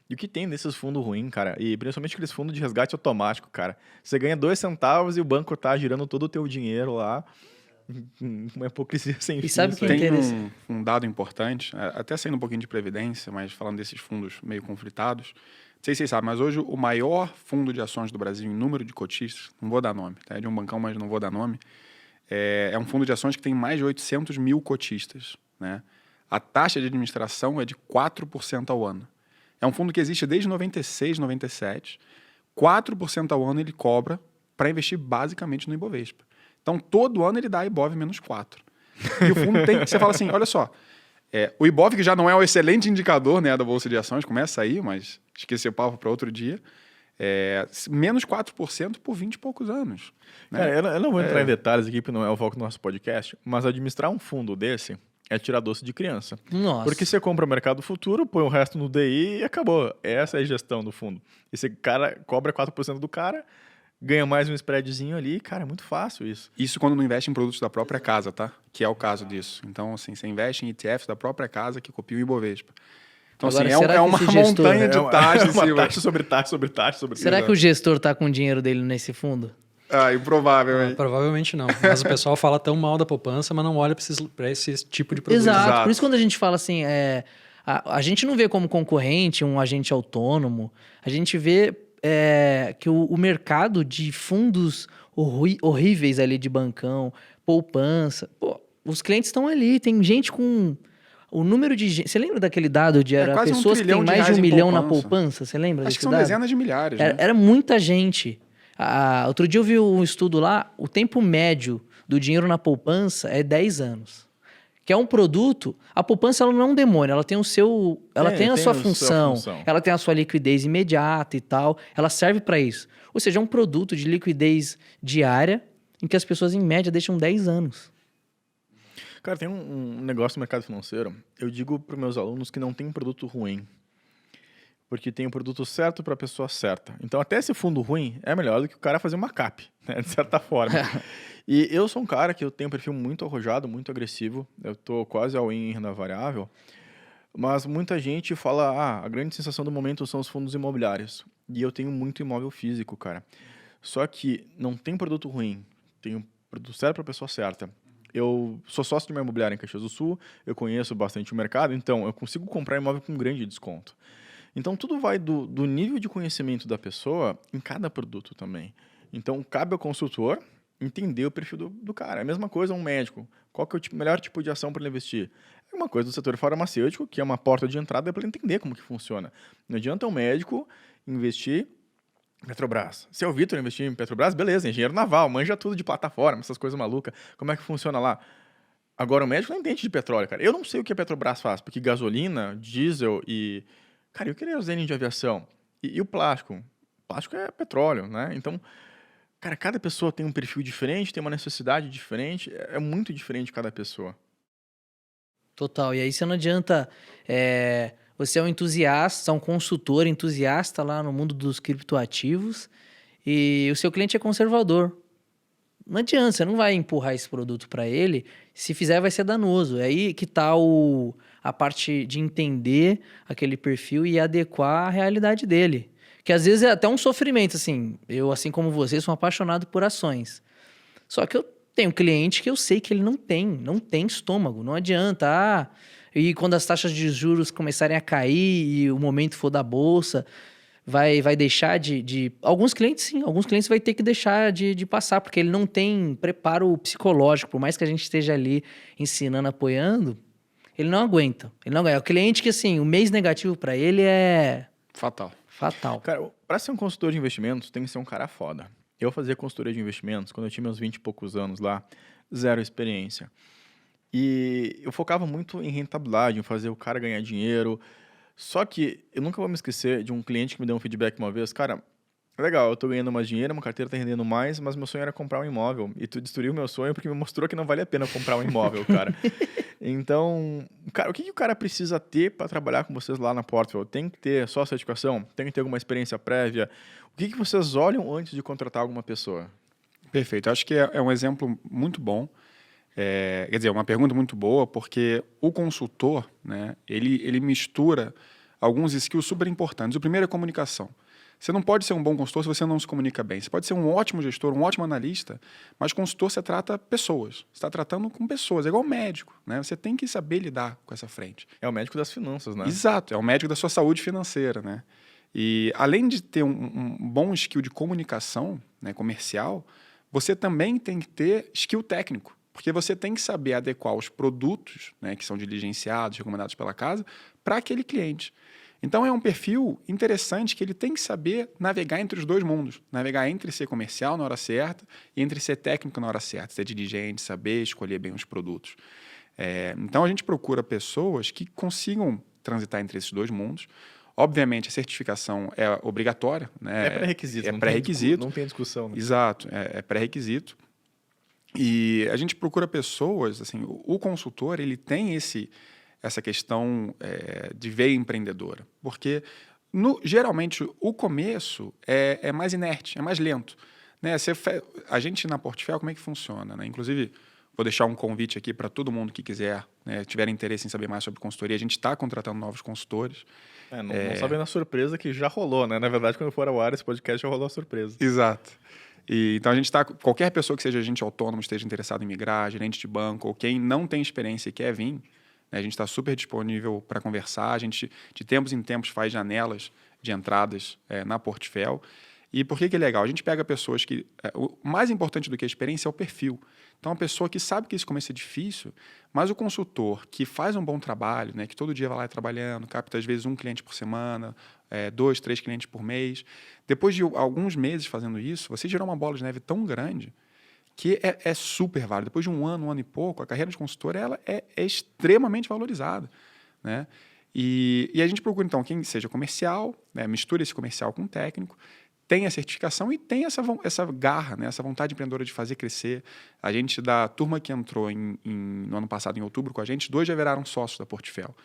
E o que tem desses fundos ruins, cara, e principalmente aqueles fundos de resgate automático, cara. Você ganha 2 centavos e o banco tá girando todo o teu dinheiro lá. Uma hipocrisia sem fim. E sabe o que é Tem interessante? um dado importante, até saindo um pouquinho de Previdência, mas falando desses fundos meio conflitados. Não sei se vocês sabem, mas hoje o maior fundo de ações do Brasil em número de cotistas, não vou dar nome, tá? É de um bancão, mas não vou dar nome, é um fundo de ações que tem mais de 800 mil cotistas, né? A taxa de administração é de 4% ao ano. É um fundo que existe desde 96, 97. 4% ao ano ele cobra para investir basicamente no Ibovespa. Então, todo ano ele dá Ibov menos 4. E o fundo tem... Você fala assim, olha só, o Ibov, que já não é um excelente indicador, né, da Bolsa de Ações, começa aí, mas esqueci o papo para outro dia, menos 4% por 20 e poucos anos. Né? Cara, eu não vou entrar em detalhes aqui, porque não é o foco do nosso podcast, mas administrar um fundo desse é tirar doce de criança. Nossa. Porque você compra o mercado futuro, põe o resto no DI e acabou. Essa é a gestão do fundo. Esse cara cobra 4% do cara, ganha mais um spreadzinho ali, cara, é muito fácil isso. Isso quando não investe em produtos da própria casa, tá? Que é o caso disso. Então, assim, você investe em ETFs da própria casa que copiam o Ibovespa. Então, Agora, assim, será é que uma esse gestor, montanha de taxas. É uma taxa sobre taxa sobre taxa sobre Será que o gestor tá com o dinheiro dele nesse fundo? Improvável, hein? Provavelmente não. Mas o pessoal fala tão mal da poupança, mas não olha para esse tipo de produto. Exato. Por isso quando a gente fala assim, a gente não vê como concorrente um agente autônomo, a gente vê que o mercado de fundos horríveis ali de bancão, poupança, pô, os clientes estão ali, tem gente com... O número de gente... Você lembra daquele dado de pessoas que têm mais de 1 milhão na poupança? Você lembra desse Acho que são dado? dezenas de milhares, né? Era muita gente. Outro dia eu vi um estudo lá, o tempo médio do dinheiro na poupança é 10 anos. Que é um produto... A poupança ela não é um demônio, ela tem o seu... Ela tem a sua função, ela tem a sua liquidez imediata e tal. Ela serve para isso. Ou seja, é um produto de liquidez diária em que as pessoas, em média, deixam 10 anos. Cara, tem um negócio no mercado financeiro. Eu digo para os meus alunos que não tem produto ruim. Porque tem o produto certo para a pessoa certa. Então, até esse fundo ruim é melhor do que o cara fazer uma cap, né? De certa forma. E eu sou um cara que eu tenho um perfil muito arrojado, muito agressivo. Eu tô quase all-in em renda variável. Mas muita gente fala, a grande sensação do momento são os fundos imobiliários. E eu tenho muito imóvel físico, cara. Só que não tem produto ruim. Tem um produto certo para a pessoa certa. eu sou sócio de uma imobiliária em Caxias do Sul, eu conheço bastante o mercado, então eu consigo comprar imóvel com grande desconto. Então, tudo vai do nível de conhecimento da pessoa em cada produto também. Então, cabe ao consultor entender o perfil do cara. É a mesma coisa um médico. Qual que é o melhor tipo de ação para ele investir? É uma coisa do setor farmacêutico, que é uma porta de entrada para ele entender como que funciona. Não adianta um médico investir em Petrobras. Se é o Vitor investir em Petrobras, beleza, engenheiro naval, manja tudo de plataforma, essas coisas malucas. Como é que funciona lá? Agora, o médico não entende de petróleo, cara. Eu não sei o que a Petrobras faz, porque gasolina, diesel e... Cara, eu queria usar de aviação. E o plástico? O plástico é petróleo, né? Então, cara, cada pessoa tem um perfil diferente, tem uma necessidade diferente, é muito diferente cada pessoa. Total. E aí você não adianta. Você é um entusiasta, um consultor entusiasta lá no mundo dos criptoativos e o seu cliente é conservador. Não adianta, você não vai empurrar esse produto para ele. Se fizer, vai ser danoso. É aí que está a parte de entender aquele perfil e adequar a realidade dele. Que às vezes é até um sofrimento, assim. Eu, assim como você, sou um apaixonado por ações. Só que eu tenho um cliente que eu sei que ele não tem estômago. Não adianta. E quando as taxas de juros começarem a cair e o momento for da bolsa, vai deixar de... Alguns clientes, sim. Alguns clientes vai ter que deixar de passar, porque ele não tem preparo psicológico. Por mais que a gente esteja ali ensinando, apoiando, ele não aguenta. É o cliente que, assim, o mês negativo para ele é... Fatal. Fatal. Cara, para ser um consultor de investimentos, tem que ser um cara foda. Eu fazia consultoria de investimentos quando eu tinha meus 20 e poucos anos lá, zero experiência. E eu focava muito em rentabilidade, em fazer o cara ganhar dinheiro. Só que eu nunca vou me esquecer de um cliente que me deu um feedback uma vez. Cara, legal, eu tô ganhando mais dinheiro, minha carteira tá rendendo mais, mas meu sonho era comprar um imóvel. E tu destruiu meu sonho porque me mostrou que não vale a pena comprar um imóvel, cara. Então, cara, o que o cara precisa ter para trabalhar com vocês lá na Portfel? Tem que ter só certificação? Tem que ter alguma experiência prévia? O que vocês olham antes de contratar alguma pessoa? Perfeito. Acho que é um exemplo muito bom. Quer dizer, é uma pergunta muito boa, porque o consultor, né, ele mistura alguns skills super importantes. O primeiro é comunicação. Você não pode ser um bom consultor se você não se comunica bem. Você pode ser um ótimo gestor, um ótimo analista, mas consultor você trata pessoas. Você está tratando com pessoas, é igual médico, né? Você tem que saber lidar com essa frente. É o médico das finanças, né? Exato, é o médico da sua saúde financeira, né? E além de ter um bom skill de comunicação, né, comercial, você também tem que ter skill técnico. Porque você tem que saber adequar os produtos, né, que são diligenciados, recomendados pela casa, para aquele cliente. Então, é um perfil interessante que ele tem que saber navegar entre os dois mundos. Navegar entre ser comercial na hora certa e entre ser técnico na hora certa. Ser diligente, saber escolher bem os produtos. Então, a gente procura pessoas que consigam transitar entre esses dois mundos. Obviamente, a certificação é obrigatória. Né? É pré-requisito. É pré-requisito. Não tem discussão. Né? Exato, é pré-requisito. E a gente procura pessoas, assim, o consultor, ele tem essa questão de veia empreendedora, porque geralmente o começo é mais inerte, é mais lento. Né? A gente na Portfel, como é que funciona? Né? Inclusive, vou deixar um convite aqui para todo mundo que quiser, né, tiver interesse em saber mais sobre consultoria, a gente está contratando novos consultores. Não sabendo a surpresa que já rolou, né? Na verdade, quando for ao ar, esse podcast já rolou a surpresa. Exato. Então, a gente está... Qualquer pessoa que seja agente autônomo, esteja interessado em migrar, gerente de banco, ou quem não tem experiência e quer vir, né, a gente está super disponível para conversar. A gente, de tempos em tempos, faz janelas de entradas na Portfel. E por que é legal? A gente pega pessoas que... o mais importante do que a experiência é o perfil. Então, uma pessoa que sabe que esse começo é difícil, mas o consultor que faz um bom trabalho, né, que todo dia vai lá trabalhando, capta às vezes 1 cliente por semana, 2, 3 clientes por mês. Depois de alguns meses fazendo isso, você gerou uma bola de neve tão grande que é super válido. Depois de um ano e pouco, a carreira de consultor ela é extremamente valorizada. Né? E a gente procura, então, quem seja comercial, né, mistura esse comercial com técnico, tem a certificação e tem essa garra, né, essa vontade empreendedora de fazer crescer. A gente, da turma que entrou no ano passado, em outubro, com a gente, 2 já viraram sócios da Portfel.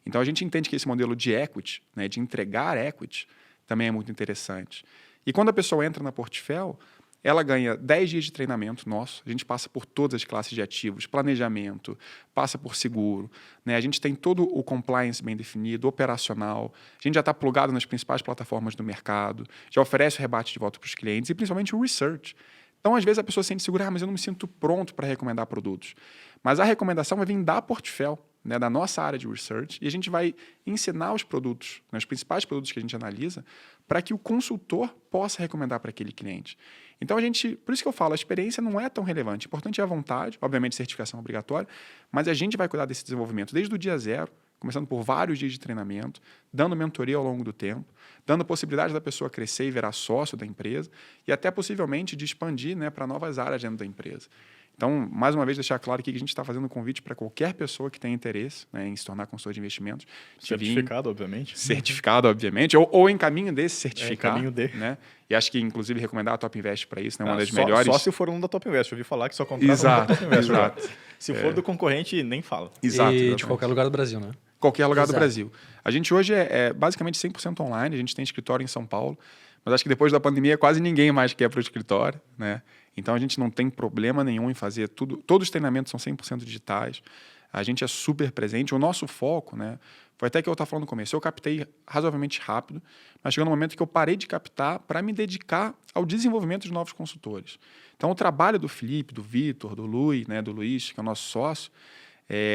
Então, a gente entende que esse modelo de equity, né, de entregar equity, também é muito interessante. E quando a pessoa entra na Portfel, ela ganha 10 dias de treinamento nosso. A gente passa por todas as classes de ativos, planejamento, passa por seguro. Né? A gente tem todo o compliance bem definido, operacional. A gente já está plugado nas principais plataformas do mercado, já oferece o rebate de volta para os clientes e, principalmente, o research. Então, às vezes, a pessoa se sente segura, mas eu não me sinto pronto para recomendar produtos. Mas a recomendação vai vir da Portfel, né, da nossa área de research, e a gente vai ensinar os produtos, né, os principais produtos que a gente analisa, para que o consultor possa recomendar para aquele cliente. Então, por isso que eu falo, a experiência não é tão relevante. O importante é a vontade, obviamente certificação é obrigatória, mas a gente vai cuidar desse desenvolvimento desde o dia zero, começando por vários dias de treinamento, dando mentoria ao longo do tempo, dando a possibilidade da pessoa crescer e virar sócio da empresa, e até possivelmente de expandir, né, para novas áreas dentro da empresa. Então, mais uma vez, deixar claro aqui que a gente está fazendo um convite para qualquer pessoa que tenha interesse, né, em se tornar consultor de investimentos. Certificado, obviamente. Certificado, obviamente, ou em caminho desse certificado. Em caminho de. Né? E acho que, inclusive, recomendar a Top Invest para isso, né, uma das melhores. Só se for um da Top Invest. Eu ouvi falar que só contrata um da Top Invest. Exato. Se for do concorrente, nem fala. Exato. E de qualquer lugar do Brasil, né? Qualquer lugar do Exato. Brasil. A gente hoje é basicamente 100% online, a gente tem escritório em São Paulo, mas acho que depois da pandemia quase ninguém mais quer para o escritório, né? Então a gente não tem problema nenhum em fazer tudo, todos os treinamentos são 100% digitais, a gente é super presente, o nosso foco, né? Foi até que eu estava falando no começo, eu captei razoavelmente rápido, mas chegou no momento que eu parei de captar para me dedicar ao desenvolvimento de novos consultores. Então o trabalho do Felipe, do Vitor, do Luiz, né, do Luiz, que é o nosso sócio,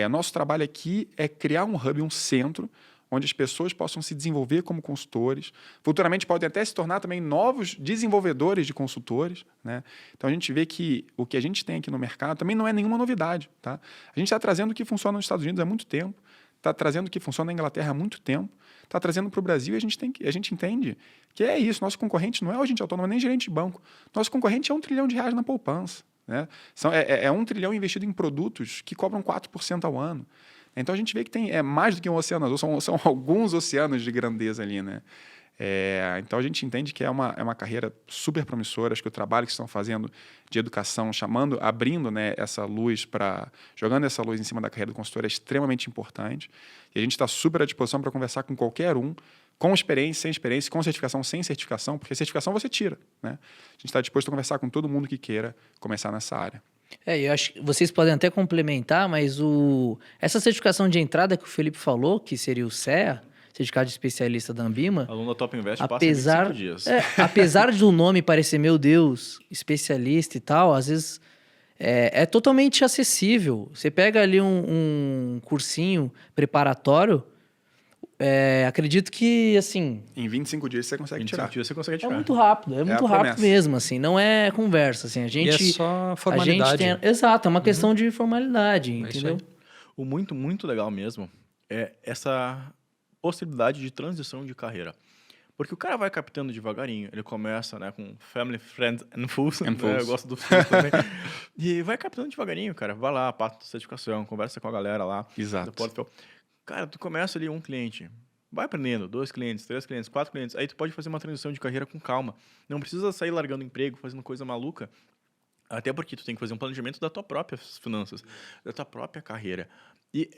nosso trabalho aqui é criar um hub, um centro, onde as pessoas possam se desenvolver como consultores. Futuramente podem até se tornar também novos desenvolvedores de consultores, né? Então a gente vê que o que a gente tem aqui no mercado também não é nenhuma novidade. Tá? A gente está trazendo o que funciona nos Estados Unidos há muito tempo, está trazendo o que funciona na Inglaterra há muito tempo, está trazendo para o Brasil e a gente entende que é isso. Nosso concorrente não é o agente autônomo, nem gerente de banco. Nosso concorrente é R$1 trilhão na poupança. Né? É 1 trilhão investido em produtos que cobram 4% ao ano. Então a gente vê que tem mais do que um oceano azul, são alguns oceanos de grandeza ali, né? Então a gente entende que é uma carreira super promissora. Acho que o trabalho que estão fazendo de educação, abrindo, né, essa luz jogando essa luz em cima da carreira do consultor é extremamente importante. E a gente está super à disposição para conversar com qualquer um, com experiência, sem experiência, com certificação, sem certificação, porque certificação você tira, né? A gente está disposto a conversar com todo mundo que queira começar nessa área. Eu acho que vocês podem até complementar, mas essa certificação de entrada que o Felipe falou, que seria o CEA, Certificado de Especialista da Ambima, Aluno da Top Invest apesar, passa em 25 dias. Apesar do nome parecer, meu Deus, especialista e tal, às vezes é totalmente acessível. Você pega ali um cursinho preparatório, acredito que, assim... Em 25 dias você consegue tirar. 25 dias você consegue É tirar. muito rápido, é muito rápido promessa. mesmo, assim, não é conversa, assim, a gente... E é só formalidade. Exato, é uma questão de formalidade, isso entendeu? aí. O muito, muito legal mesmo é essa possibilidade de transição de carreira. Porque o cara vai captando devagarinho, ele começa, né, com Family, Friends and Fools, né, eu gosto do Fools também, e vai captando devagarinho, cara, vai lá, passa a certificação, conversa com a galera lá. Exato. Do Portfel. Cara, tu começa ali um cliente, vai aprendendo, 2 clientes, 3 clientes, 4 clientes, aí tu pode fazer uma transição de carreira com calma. Não precisa sair largando emprego, fazendo coisa maluca, até porque tu tem que fazer um planejamento das tuas próprias finanças, da tua própria carreira. E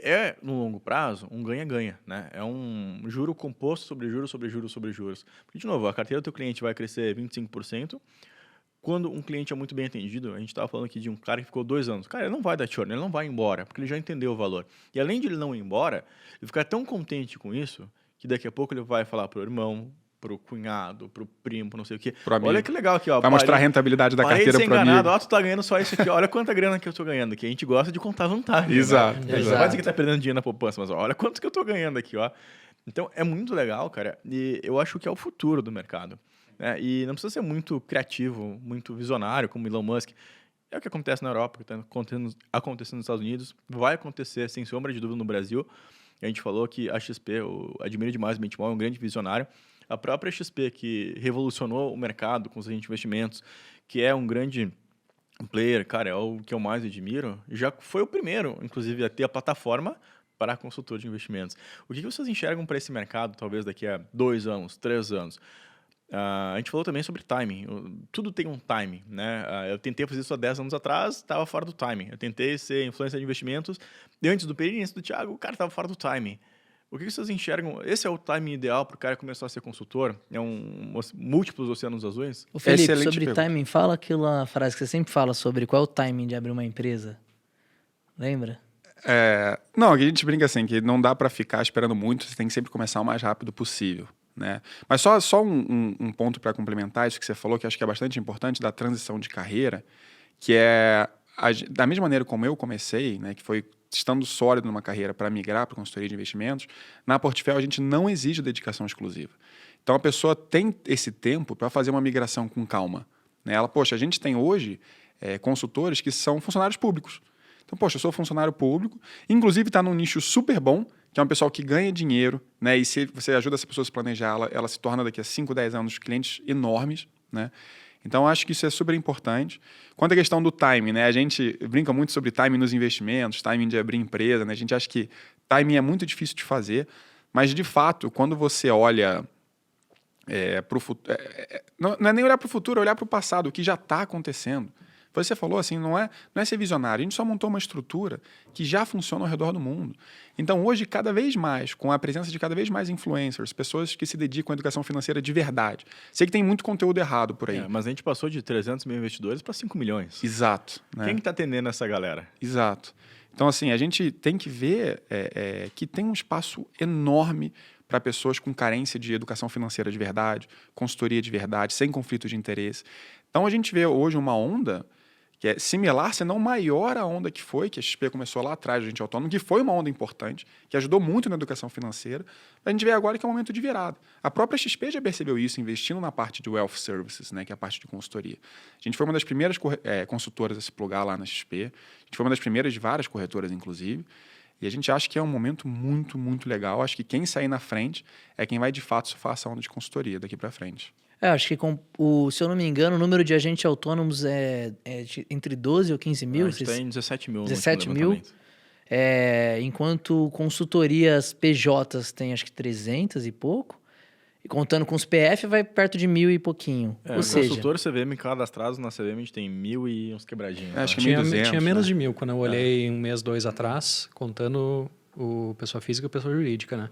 no longo prazo, um ganha-ganha, né? É um juro composto sobre juros, sobre juros, sobre juros. Porque, de novo, a carteira do teu cliente vai crescer 25%. Quando um cliente é muito bem atendido, a gente estava falando aqui de um cara que ficou 2 anos. Cara, ele não vai dar churn, ele não vai embora, porque ele já entendeu o valor. E além de ele não ir embora, ele ficar tão contente com isso, que daqui a pouco ele vai falar pro irmão, pro cunhado, pro primo, não sei o quê. Pro amigo. Olha que legal aqui, ó. Vai mostrar a rentabilidade da Parei de carteira ser pro enganado, amigo. ó, tu tá ganhando só isso aqui, olha quanta grana que eu tô ganhando aqui. A gente gosta de contar vantagem. Exato, Né? Não vai dizer que tá perdendo dinheiro na poupança, mas ó, olha quanto que eu tô ganhando aqui, ó. Então, é muito legal, cara, e eu acho que é o futuro do mercado. Né? E não precisa ser muito criativo, muito visionário, como Elon Musk. É o que acontece na Europa, que está acontecendo nos Estados Unidos, vai acontecer, sem sombra de dúvida, no Brasil. A gente falou que a XP, eu admiro demais o Benchimol, é um grande visionário. A própria XP, que revolucionou o mercado com os agentes de investimentos, que é um grande player, cara, é o que eu mais admiro, já foi o primeiro, inclusive, a ter a plataforma para consultor de investimentos. O que vocês enxergam para esse mercado, talvez daqui a 2 anos, 3 anos? A gente falou também sobre timing. Tudo tem um timing, né? Eu tentei fazer isso há 10 anos atrás, estava fora do timing. Eu tentei ser influencer de investimentos, e antes do Perini, antes do Thiago, o cara estava fora do timing. O que vocês enxergam? Esse é o timing ideal para o cara começar a ser consultor? É múltiplos oceanos azuis? O Felipe, Excelente sobre pergunta. timing, fala aquela frase que você sempre fala sobre qual é o timing de abrir uma empresa. Lembra? Não, a gente brinca assim, que não dá para ficar esperando muito, você tem que sempre começar o mais rápido possível. né? Mas só um ponto para complementar isso que você falou, que acho que é bastante importante, da transição de carreira, que é, da mesma maneira como eu comecei, né, que foi estando sólido numa carreira para migrar para consultoria de investimentos, na Portfel a gente não exige dedicação exclusiva. Então a pessoa tem esse tempo para fazer uma migração com calma, né? Poxa, a gente tem hoje consultores que são funcionários públicos. Então, poxa, eu sou funcionário público, inclusive está num nicho super bom, que é um pessoal que ganha dinheiro, né? E se você ajuda essa pessoa a se planejar, ela se torna daqui a 5, 10 anos clientes enormes, né? Então, acho que isso é super importante. Quanto à questão do timing, né? A gente brinca muito sobre timing nos investimentos, timing de abrir empresa, né? A gente acha que timing é muito difícil de fazer, mas, de fato, quando você olha para o futuro... não é nem olhar para o futuro, é olhar para o passado, o que já está acontecendo. Você falou assim, não é ser visionário, a gente só montou uma estrutura que já funciona ao redor do mundo. Então, hoje, cada vez mais, com a presença de cada vez mais influencers, pessoas que se dedicam à educação financeira de verdade. Sei que tem muito conteúdo errado por aí. Mas a gente passou de 300 mil investidores para 5 milhões. Exato. Né? Quem que está atendendo essa galera? Exato. Então, assim, a gente tem que ver que tem um espaço enorme para pessoas com carência de educação financeira de verdade, consultoria de verdade, sem conflito de interesse. Então, a gente vê hoje uma onda que é similar, se não maior a onda que foi, que a XP começou lá atrás, a gente autônomo, que foi uma onda importante, que ajudou muito na educação financeira. A gente vê agora que é um momento de virada. A própria XP já percebeu isso, investindo na parte de Wealth Services, né, que é a parte de consultoria. A gente foi uma das primeiras consultoras a se plugar lá na XP. A gente foi uma das primeiras de várias corretoras, inclusive. E a gente acha que é um momento muito, muito legal. Acho que quem sair na frente é quem vai, de fato, surfar essa onda de consultoria daqui para frente. Acho que, se eu não me engano, o número de agentes autônomos é entre 12 ou 15 mil. A gente tem 17 mil. 17 mil. Enquanto consultorias PJs tem acho que 300 e pouco. E contando com os PF, vai perto de 1.000 e pouquinho. Ou seja... consultor CVM cadastrados na CVM, a gente tem 1.000 e uns quebradinhos. Acho que tinha 1.200, tinha menos né? de 1.000 quando eu olhei 1 mês, 2 atrás, contando o pessoa física e a pessoa jurídica, né?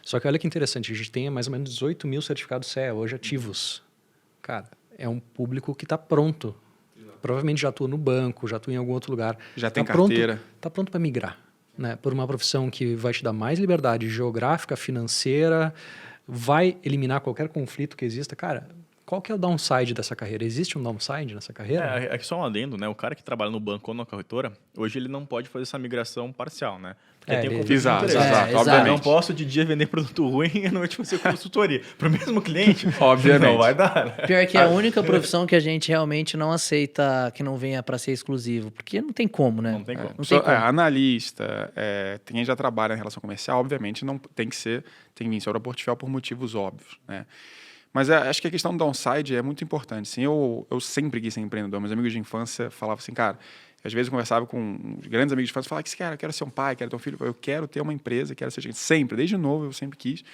Só que olha que interessante, a gente tem mais ou menos 18 mil certificados CE hoje ativos. Cara, é um público que está pronto. Provavelmente já atua no banco, já atua em algum outro lugar. Já tem carteira. Está pronto para migrar, né? Por uma profissão que vai te dar mais liberdade geográfica, financeira, vai eliminar qualquer conflito que exista. Cara, qual que é o downside dessa carreira? Existe um downside nessa carreira? É que só um adendo, né? O cara que trabalha no banco ou na corretora, hoje ele não pode fazer essa migração parcial, né? Porque tem um conflito de Exato, interesse. exato, Eu obviamente. não posso de dia vender produto ruim e à noite fazer consultoria. Para o mesmo cliente, Obviamente. não vai dar. Né? Pior que é a única profissão que a gente realmente não aceita que não venha para ser exclusivo. Porque não tem como, né? Não tem como. Não tem como. Analista, quem já trabalha em relação comercial, obviamente, não tem que vir sobre a Portfel por motivos óbvios, né? Mas acho que a questão do downside é muito importante. Assim, eu sempre quis ser empreendedor. Meus amigos de infância falavam assim, cara, às vezes eu conversava com grandes amigos de infância e falava que, cara, eu quero ser um pai, quero ter um filho, eu quero ter uma empresa, quero ser gente. Sempre, desde novo, eu sempre quis.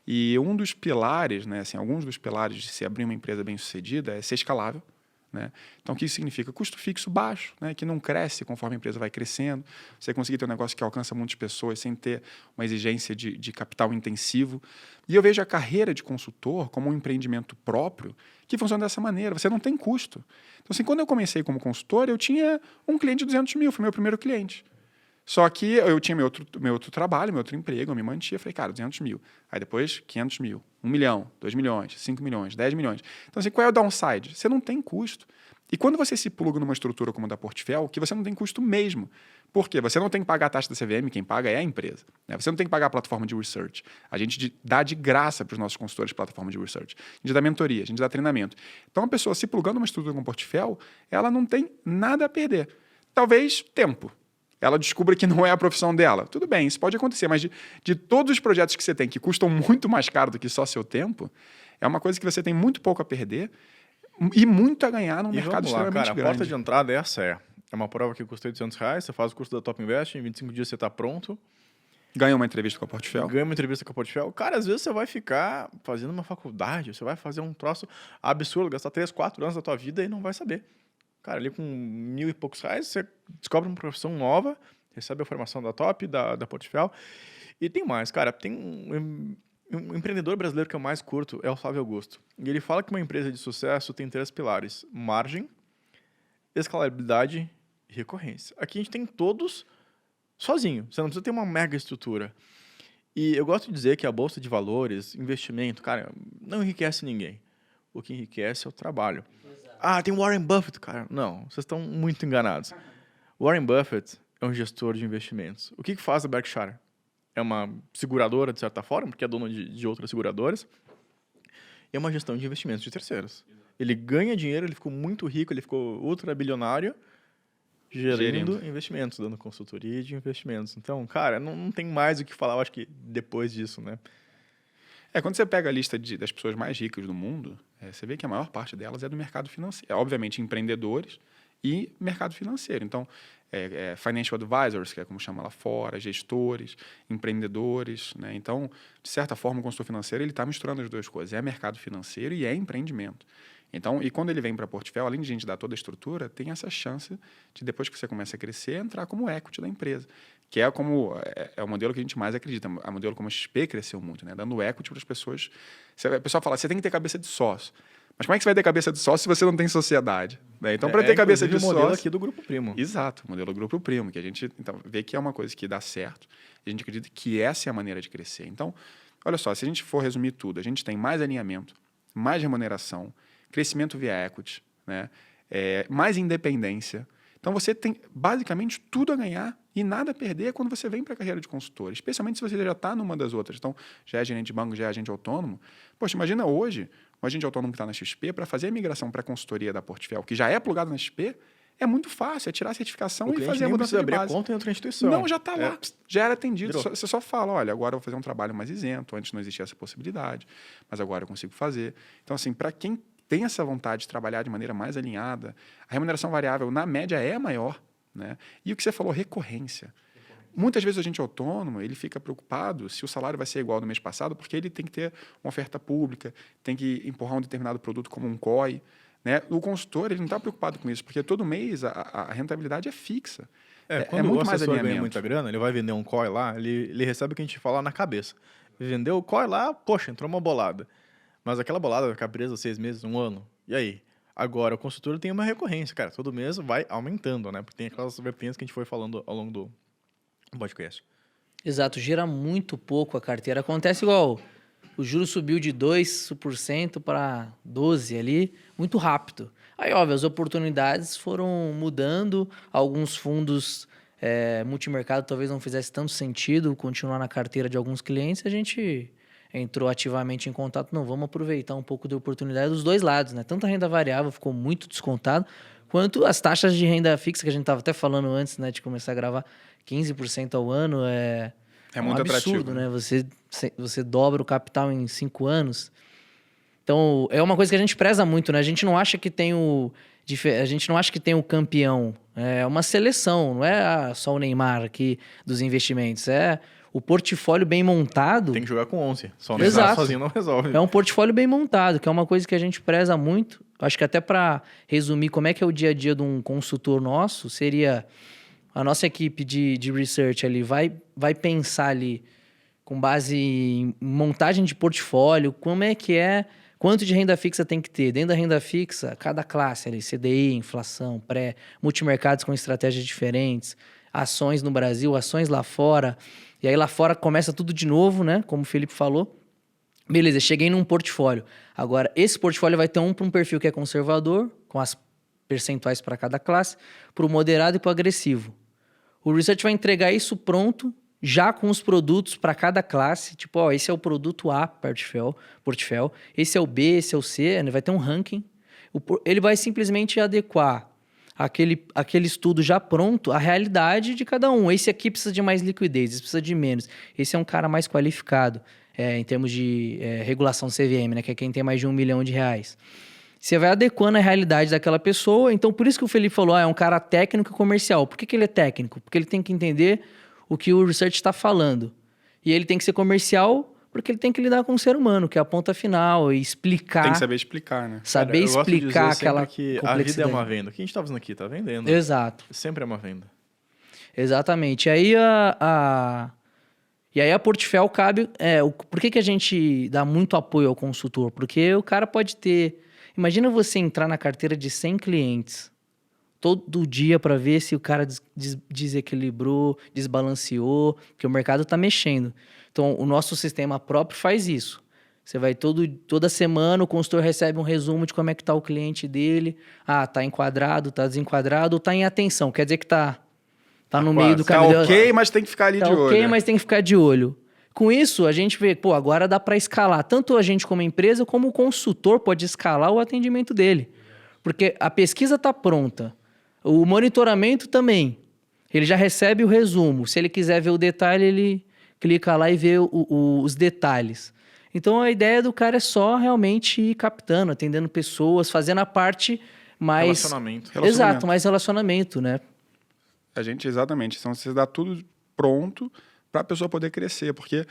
E um dos pilares, né, assim, alguns dos pilares de se abrir uma empresa bem-sucedida é ser escalável. Né? Então, o que isso significa? Custo fixo baixo, né? Que não cresce conforme a empresa vai crescendo. Você conseguir ter um negócio que alcança muitas pessoas sem ter uma exigência de capital intensivo. E eu vejo a carreira de consultor como um empreendimento próprio que funciona dessa maneira. Você não tem custo. Então, assim, quando eu comecei como consultor, eu tinha um cliente de 200 mil, foi meu primeiro cliente. Só que eu tinha meu outro trabalho, meu outro emprego, eu me mantinha. Falei, cara, 200 mil. Aí depois, 500 mil, 1 milhão, 2 milhões, 5 milhões, 10 milhões. Então, assim, qual é o downside? Você não tem custo. E quando você se pluga numa estrutura como a da Portfel, que você não tem custo mesmo. Por quê? Você não tem que pagar a taxa da CVM, quem paga é a empresa. Né? Você não tem que pagar a plataforma de research. A gente dá de graça para os nossos consultores plataforma de research. A gente dá mentoria, a gente dá treinamento. Então, a pessoa se plugando numa estrutura como a Portfel, ela não tem nada a perder. Talvez tempo. Ela descubra que não é a profissão dela. Tudo bem, isso pode acontecer, mas de todos os projetos que você tem, que custam muito mais caro do que só seu tempo, é uma coisa que você tem muito pouco a perder e muito a ganhar num mercado extremamente cara, grande. A porta de entrada é essa. É uma prova que custa R$800, você faz o curso da Top Invest, em 25 dias você está pronto. Ganha uma entrevista com a Portfel. Ganha uma entrevista com a Portfel. Cara, às vezes você vai ficar fazendo uma faculdade, você vai fazer um troço absurdo, gastar 3, 4 anos da tua vida e não vai saber. Cara, ali com 1.000 e poucos reais, você descobre uma profissão nova, recebe a formação da Top, da Portfel. E tem mais, cara. Tem um empreendedor brasileiro que eu mais curto é o Flávio Augusto. E ele fala que uma empresa de sucesso tem 3 pilares: margem, escalabilidade e recorrência. Aqui a gente tem todos sozinho. Você não precisa ter uma mega estrutura. E eu gosto de dizer que a bolsa de valores, investimento, cara, não enriquece ninguém. O que enriquece é o trabalho. Ah, tem Warren Buffett, cara. Não, vocês estão muito enganados. Warren Buffett é um gestor de investimentos. O que faz a Berkshire? É uma seguradora, de certa forma, porque é dona de outras seguradoras. É uma gestão de investimentos de terceiros. Ele ganha dinheiro, ele ficou muito rico, ele ficou ultra bilionário gerindo investimentos, dando consultoria de investimentos. Então, cara, não tem mais o que falar, eu acho que depois disso, né? Quando você pega a lista das pessoas mais ricas do mundo, você vê que a maior parte delas é do mercado financeiro. Obviamente, empreendedores e mercado financeiro. Então, financial advisors, que é como chama lá fora, gestores, empreendedores, né? Então, de certa forma, o consultor financeiro ele está misturando as duas coisas. É mercado financeiro e é empreendimento. Então, e quando ele vem para a Portfel, além de a gente dar toda a estrutura, tem essa chance de, depois que você começa a crescer, entrar como equity da empresa. Que é o modelo que a gente mais acredita. O modelo como a XP cresceu muito, né? Dando equity para as pessoas. O pessoal fala, você tem que ter cabeça de sócio. Mas como é que você vai ter cabeça de sócio se você não tem sociedade? Né? Então, para ter cabeça de sócio... o modelo aqui do Grupo Primo. Exato, o modelo Grupo Primo, que a gente vê que é uma coisa que dá certo. A gente acredita que essa é a maneira de crescer. Então, olha só, se a gente for resumir tudo, a gente tem mais alinhamento, mais remuneração, crescimento via equity, né? Mais independência. Então, você tem basicamente tudo a ganhar e nada a perder quando você vem para a carreira de consultor, especialmente se você já está numa das outras. Então, já é gerente de banco, já é agente autônomo. Poxa, imagina hoje um agente autônomo que está na XP para fazer a migração para a consultoria da Portfel, que já é plugado na XP, é muito fácil, é tirar a certificação e fazer a mudança de base. Abrir a conta em outra instituição. Não, já está lá, já era atendido. Você só fala, olha, agora eu vou fazer um trabalho mais isento, antes não existia essa possibilidade, mas agora eu consigo fazer. Então, assim, para quem tem essa vontade de trabalhar de maneira mais alinhada, a remuneração variável, na média, é maior. Né? E o que você falou, recorrência. Muitas vezes o agente autônomo ele fica preocupado se o salário vai ser igual ao do mês passado, porque ele tem que ter uma oferta pública, tem que empurrar um determinado produto como um COI. Né? O consultor ele não está preocupado com isso, porque todo mês a rentabilidade é fixa. Quando muito o mais assessor alinhamento. ganha muita grana, ele vai vender um COI lá, ele recebe o que a gente fala na cabeça. Vendeu o COI lá, poxa, entrou uma bolada. Mas aquela bolada vai ficar presa 6 meses, 1 ano. E aí? Agora, o consultor tem uma recorrência, cara. Todo mês vai aumentando, né? Porque tem aquelas vertentes que a gente foi falando ao longo do podcast. Exato, gira muito pouco a carteira. Acontece igual, o juro subiu de 2% para 12% ali, muito rápido. Aí, óbvio, as oportunidades foram mudando, alguns fundos multimercado talvez não fizesse tanto sentido continuar na carteira de alguns clientes, a gente entrou ativamente em contato, não, vamos aproveitar um pouco da oportunidade dos dois lados, né? Tanto a renda variável ficou muito descontado, quanto as taxas de renda fixa, que a gente estava até falando antes, né, de começar a gravar, 15% ao ano é muito absurdo, atrativo, né? Você dobra o capital em 5 anos. Então, é uma coisa que a gente preza muito, né? A gente não acha que tem o campeão. É uma seleção, não é só o Neymar aqui dos investimentos, é o portfólio bem montado. Tem que jogar com 11. Só o Exato. Neymar sozinho não resolve. É um portfólio bem montado, que é uma coisa que a gente preza muito. Acho que até para resumir como é que é o dia a dia de um consultor nosso, seria a nossa equipe de research ali vai pensar ali com base em montagem de portfólio, como é que quanto de renda fixa tem que ter. Dentro da renda fixa, cada classe ali, CDI, inflação, pré, multimercados com estratégias diferentes, ações no Brasil, ações lá fora. E aí lá fora começa tudo de novo, né? Como o Felipe falou. Beleza, cheguei num portfólio. Agora, esse portfólio vai ter para um perfil que é conservador, com as percentuais para cada classe, para o moderado e para o agressivo. O research vai entregar isso pronto, já com os produtos para cada classe. Tipo, ó, esse é o produto A, portfólio, esse é o B, esse é o C, né? Vai ter um ranking. Ele vai simplesmente adequar aquele estudo já pronto à realidade de cada um. Esse aqui precisa de mais liquidez, esse precisa de menos. Esse é um cara mais qualificado em termos de regulação CVM, né? Que é quem tem mais de R$1 milhão. Você vai adequando a realidade daquela pessoa. Então, por isso que o Felipe falou, é um cara técnico e comercial. Por que ele é técnico? Porque ele tem que entender o que o research está falando. E ele tem que ser comercial porque ele tem que lidar com o ser humano, que é a ponta final, e explicar. Tem que saber explicar, né? Eu Saber explicar gosto de dizer aquela que a vida é uma venda. O que a gente está fazendo aqui? Está vendendo. Exato. Sempre é uma venda. Exatamente. E aí a Portfel cabe... por que a gente dá muito apoio ao consultor? Porque o cara pode ter... Imagina você entrar na carteira de 100 clientes. todo dia para ver se o cara desequilibrou, desbalanceou, porque o mercado está mexendo. Então, o nosso sistema próprio faz isso. Você vai toda semana, o consultor recebe um resumo de como é que está o cliente dele. Tá enquadrado, tá desenquadrado, ou tá em atenção. Quer dizer que tá no meio do Tá caminho. ok, mas tem que ficar ali de olho. Tá ok, mas tem que ficar de olho. Com isso, a gente vê, agora dá para escalar. Tanto a gente como empresa, como o consultor pode escalar o atendimento dele. Porque a pesquisa está pronta. O monitoramento também. Ele já recebe o resumo. Se ele quiser ver o detalhe, ele clica lá e vê os detalhes. Então, a ideia do cara é só realmente ir captando, atendendo pessoas, fazendo a parte mais... Relacionamento. Exato, mais relacionamento, né? Exatamente. Então, você dá tudo pronto para a pessoa poder crescer, porque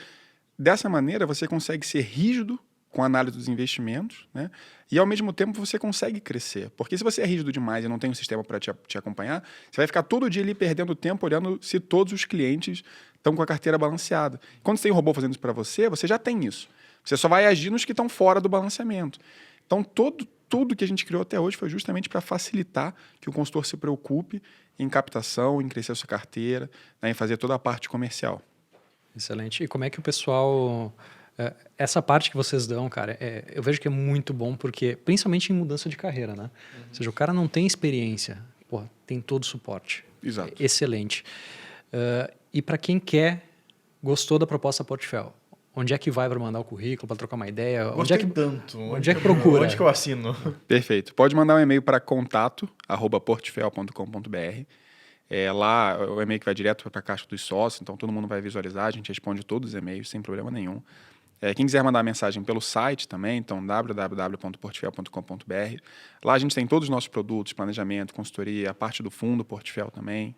dessa maneira você consegue ser rígido com a análise dos investimentos, né? E ao mesmo tempo você consegue crescer. Porque se você é rígido demais e não tem um sistema para te acompanhar, você vai ficar todo dia ali perdendo tempo olhando se todos os clientes estão com a carteira balanceada. Quando você tem um robô fazendo isso para você, você já tem isso. Você só vai agir nos que estão fora do balanceamento. Então, tudo que a gente criou até hoje foi justamente para facilitar que o consultor se preocupe em captação, em crescer a sua carteira, né, em fazer toda a parte comercial. Excelente. E como é que o pessoal... essa parte que vocês dão, cara, eu vejo que é muito bom, porque principalmente em mudança de carreira, né? Ou seja, o cara não tem experiência, tem todo o suporte. Exato. Excelente. E para quem gostou da proposta Portfel, onde é que vai para mandar o currículo, para trocar uma ideia? Gostei tanto. Onde Onde é que procura? Onde que eu assino? Perfeito. Pode mandar um e-mail para contato@portfel.com.br. Lá, o e-mail que vai direto para a caixa dos sócios, então todo mundo vai visualizar, a gente responde todos os e-mails sem problema nenhum. Quem quiser mandar mensagem pelo site também, então www.portfel.com.br. Lá a gente tem todos os nossos produtos, planejamento, consultoria, a parte do fundo Portfel também.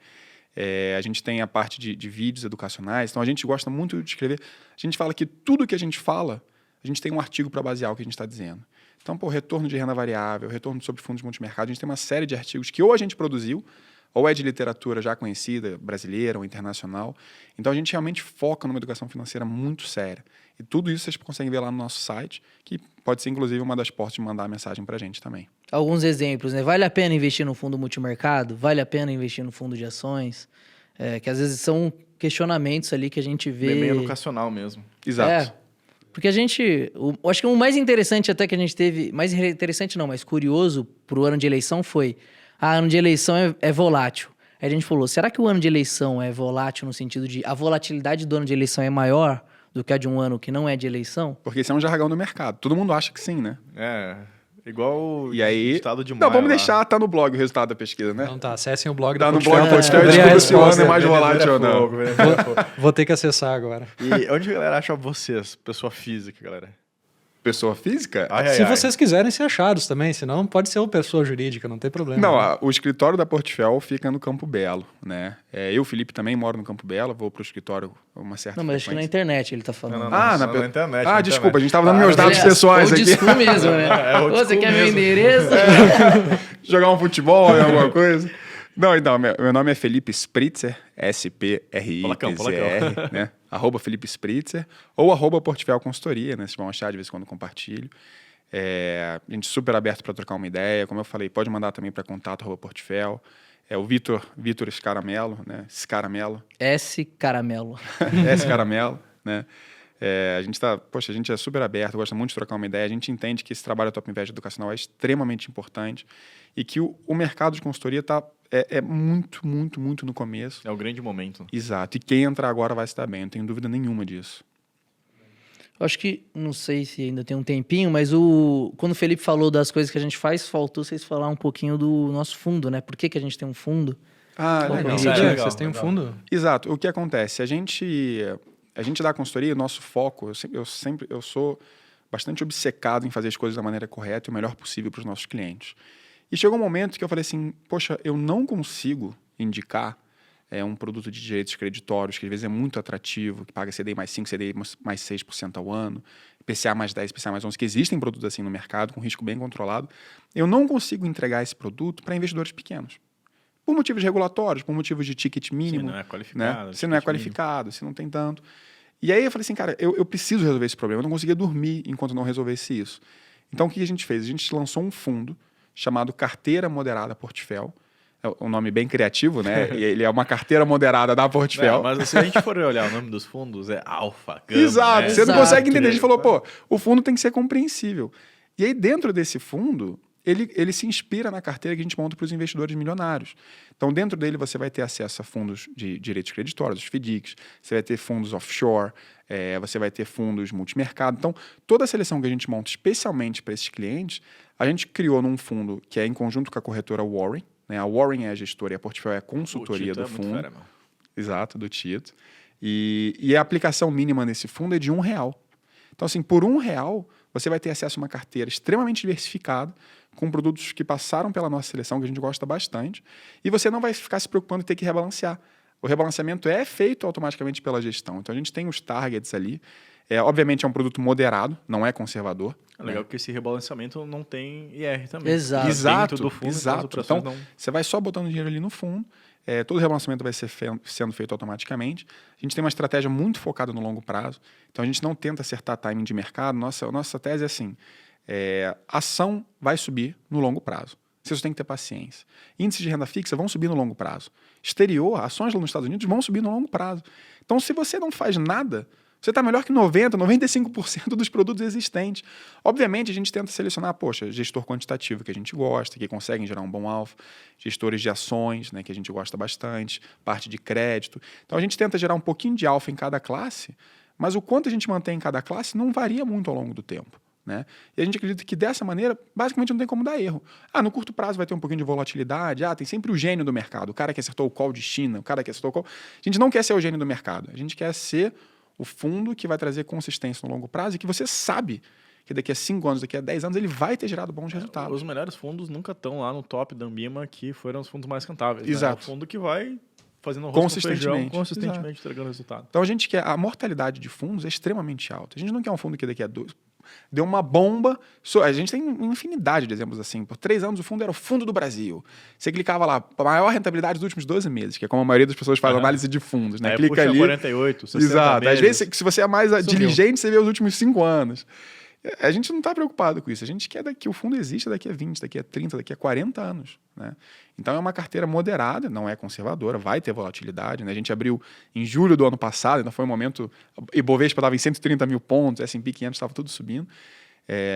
A gente tem a parte de vídeos educacionais, então a gente gosta muito de escrever. A gente fala que tudo que a gente fala, a gente tem um artigo para basear o que a gente está dizendo. Então, retorno de renda variável, retorno sobre fundos multimercado, a gente tem uma série de artigos que ou a gente produziu, ou é de literatura já conhecida, brasileira ou internacional. Então, a gente realmente foca numa educação financeira muito séria. E tudo isso vocês conseguem ver lá no nosso site, que pode ser, inclusive, uma das portas de mandar a mensagem para a gente também. Alguns exemplos, né? Vale a pena investir no fundo multimercado? Vale a pena investir no fundo de ações? Que às vezes são questionamentos ali que a gente vê... Meio educacional mesmo. Exato. Porque a gente... Eu acho que o mais interessante até que a gente teve... Mais interessante não, mas curioso pro ano de eleição foi... ano de eleição é volátil. Aí a gente falou, será que o ano de eleição é volátil no sentido de... A volatilidade do ano de eleição é maior do que a de um ano que não é de eleição? Porque isso é um jargão do mercado. Todo mundo acha que sim, né? Igual o estado de maio. Não, vamos deixar, tá no blog o resultado da pesquisa, né? Então acessem o blog tá da no Portfel. blog Portfel e descubra se o ano é mais volátil ou não. Vou ter que acessar agora. E onde a galera acha vocês, pessoa física, galera? Pessoa física? Se vocês quiserem ser achados também, senão pode ser uma pessoa jurídica, não tem problema. Não, né? O escritório da Portfel fica no Campo Belo, né? Eu e o Felipe também moro no Campo Belo, vou pro escritório uma certa Não, mas acho que na internet ele tá falando. na internet. Desculpa, a gente tava dando meus dados pessoais aqui. Old school mesmo, né? Você quer meu endereço? Jogar um futebol, alguma coisa. Não, então, meu nome é Felipe Spritzer, S-P-R-I-T-Z-R, né? @Felipe Spritzer, ou @Portfel Consultoria, né? Vocês vão achar de vez em quando compartilho. A gente super aberto para trocar uma ideia. Como eu falei, pode mandar também para contato@Portfel. O Vitor Scaramelo, né? Scaramelo. S. Caramelo. Scaramelo, né? A gente é super aberto, gosta muito de trocar uma ideia. A gente entende que esse trabalho Top Invest educacional é extremamente importante e que o mercado de consultoria é muito, muito, muito no começo. É o grande momento. Exato. E quem entrar agora vai se dar bem, não tenho dúvida nenhuma disso. Eu acho que, não sei se ainda tem um tempinho, mas quando o Felipe falou das coisas que a gente faz, faltou vocês falar um pouquinho do nosso fundo, né? Por que a gente tem um fundo? Legal. Vocês têm um fundo? Exato. O que acontece? A gente dá consultoria, o nosso foco, eu sou bastante obcecado em fazer as coisas da maneira correta e o melhor possível para os nossos clientes. E chegou um momento que eu falei assim, poxa, eu não consigo indicar um produto de direitos creditórios, que às vezes é muito atrativo, que paga CDI mais 5, CDI mais 6% ao ano, IPCA mais 10, IPCA mais 11, que existem produtos assim no mercado, com risco bem controlado. Eu não consigo entregar esse produto para investidores pequenos. Por motivos regulatórios, por motivos de ticket mínimo. Se não é qualificado. Né? Se não é qualificado, se não tem tanto. E aí eu falei assim, cara, eu preciso resolver esse problema. Eu não conseguia dormir enquanto não resolvesse isso. Então o que a gente fez? A gente lançou um fundo chamado Carteira Moderada Portfel, é um nome bem criativo, né? E ele é uma carteira moderada da Portfel. Mas se a gente for olhar o nome dos fundos, é Alfa, Gama, Exato, né? você não consegue entender. A gente falou, Exato. pô, o fundo tem que ser compreensível. E aí, dentro desse fundo, ele se inspira na carteira que a gente monta para os investidores milionários. Então, dentro dele, você vai ter acesso a fundos de direitos creditórios, os FDICs, você vai ter fundos offshore, você vai ter fundos multimercado. Então, toda a seleção que a gente monta especialmente para esses clientes, a gente criou num fundo que é em conjunto com a corretora Warren, né? A Warren é a gestora e a Portfel é a consultoria do fundo. Fera, meu. Exato, do Tito. E a aplicação mínima nesse fundo é de R$1. Então, assim, por R$1, você vai ter acesso a uma carteira extremamente diversificada, com produtos que passaram pela nossa seleção, que a gente gosta bastante, e você não vai ficar se preocupando em ter que rebalancear. O rebalanceamento é feito automaticamente pela gestão. Então, a gente tem os targets ali. Obviamente, é um produto moderado, não é conservador. É legal que esse rebalanceamento não tem IR também. Exato. Exato, Dentro do fundo, exato. Então, Então, você vai só botando dinheiro ali no fundo, todo o rebalanceamento vai ser sendo feito automaticamente. A gente tem uma estratégia muito focada no longo prazo, então a gente não tenta acertar timing de mercado. Nossa tese é assim, a ação vai subir no longo prazo. Você tem que ter paciência. Índices de renda fixa vão subir no longo prazo. Exterior, ações lá nos Estados Unidos vão subir no longo prazo. Então, se você não faz nada, você está melhor que 90%, 95% dos produtos existentes. Obviamente, a gente tenta selecionar, gestor quantitativo que a gente gosta, que conseguem gerar um bom alfa, gestores de ações, né, que a gente gosta bastante, parte de crédito. Então, a gente tenta gerar um pouquinho de alfa em cada classe, mas o quanto a gente mantém em cada classe não varia muito ao longo do tempo. Né? E a gente acredita que dessa maneira, basicamente não tem como dar erro. No curto prazo vai ter um pouquinho de volatilidade, tem sempre o gênio do mercado, o cara que acertou o call de China, o cara que acertou o call... A gente não quer ser o gênio do mercado, a gente quer ser o fundo que vai trazer consistência no longo prazo e que você sabe que daqui a 5 anos, daqui a 10 anos, ele vai ter gerado bons resultados. Os melhores fundos nunca estão lá no top da Ambima, que foram os fundos mais rentáveis. Exato. Né? É o fundo que vai fazendo arroz com feijão, consistentemente entregando resultado. Então a gente quer, a mortalidade de fundos é extremamente alta. A gente não quer um fundo que daqui a 2... Deu uma bomba. A gente tem infinidade de exemplos assim. Por 3 anos, o fundo era o fundo do Brasil. Você clicava lá, a maior rentabilidade dos últimos 12 meses, que é como a maioria das pessoas faz análise de fundos. Né? Clica ali. 48, 60 Exato. meses. Às vezes, se você é mais diligente, você vê os últimos 5 anos. A gente não está preocupado com isso. A gente quer que o fundo exista daqui a 20, daqui a 30, daqui a 40 anos. Né? Então, é uma carteira moderada, não é conservadora, vai ter volatilidade. Né? A gente abriu em julho do ano passado, então foi um momento... Ibovespa estava em 130 mil pontos, S&P 500 estava tudo subindo.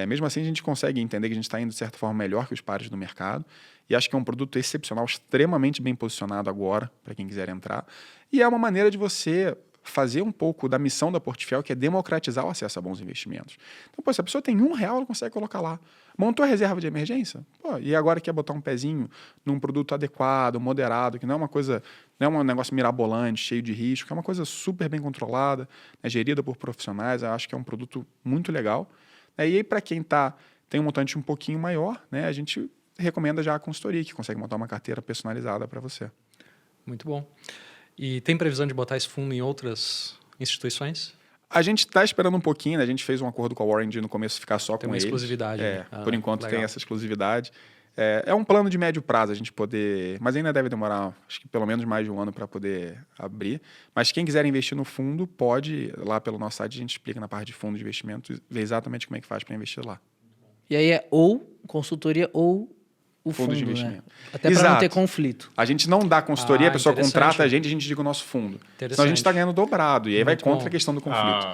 Mesmo assim, a gente consegue entender que a gente está indo, de certa forma, melhor que os pares do mercado. E acho que é um produto excepcional, extremamente bem posicionado agora, para quem quiser entrar. E é uma maneira de você fazer um pouco da missão da Portfel, que é democratizar o acesso a bons investimentos. Então, se a pessoa tem R$1, ela consegue colocar lá. Montou a reserva de emergência? E agora quer botar um pezinho num produto adequado, moderado, que não é uma coisa, não é um negócio mirabolante, cheio de risco, é uma coisa super bem controlada, né, gerida por profissionais. Eu acho que é um produto muito legal. E aí, para quem tem um montante um pouquinho maior, né, a gente recomenda já a consultoria, que consegue montar uma carteira personalizada para você. Muito bom. E tem previsão de botar esse fundo em outras instituições? A gente está esperando um pouquinho, né? A gente fez um acordo com a Warren de no começo ficar só Tem com uma eles. exclusividade. Né? Por enquanto legal. tem essa exclusividade. É um plano de médio prazo a gente poder... Mas ainda deve demorar, acho que pelo menos mais de um ano para poder abrir. Mas quem quiser investir no fundo, pode, lá pelo nosso site, a gente explica na parte de fundo de investimento, ver exatamente como é que faz para investir lá. E aí é ou consultoria ou o fundo, de né? investimento. Até para não ter conflito. A gente não dá consultoria, a pessoa interessante. contrata a gente diga o nosso fundo. Então a gente está ganhando dobrado. E aí vai contra a questão do conflito.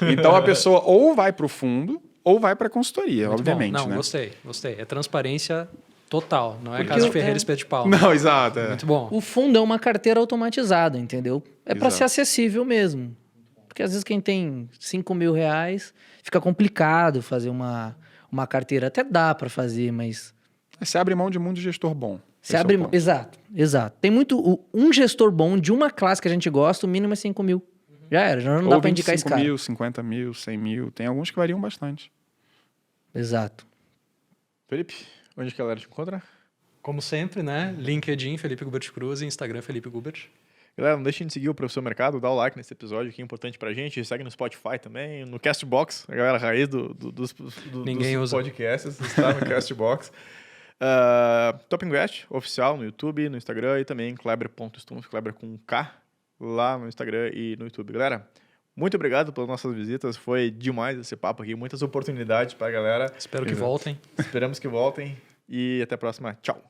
Então a pessoa ou vai para o fundo ou vai para a consultoria, Muito obviamente. Bom. Não, né? Gostei. É transparência total. Não é Porque caso de Ferreira Espeto de Pau. Não, exato. Muito bom. O fundo é uma carteira automatizada, entendeu? É para Exato. ser acessível mesmo. Porque às vezes quem tem R$5.000 fica complicado fazer uma carteira. Até dá para fazer, mas... Você abre mão de muito gestor bom. Você abre mão. Exato. Tem muito... Um gestor bom de uma classe que a gente gosta, o mínimo é 5 mil. Já era, já não dá para indicar esse cara. 25 mil, 50 mil, 100 mil. Tem alguns que variam bastante. Exato. Felipe, onde que a galera te encontra? Como sempre, né? LinkedIn, Felipe Gubert Cruz, e Instagram, Felipe Gubert. Galera, não deixem de seguir o Professor Mercado, dá o like nesse episódio que é importante pra gente. Segue no Spotify também, no Castbox, a galera raiz dos podcasts está no Castbox. Top Invest, oficial no YouTube, no Instagram e também Kleber.stumpf, Kleber com K, lá no Instagram e no YouTube. Galera, muito obrigado pelas nossas visitas, foi demais esse papo aqui, muitas oportunidades pra galera. Espero que voltem. Esperamos que voltem e até a próxima. Tchau.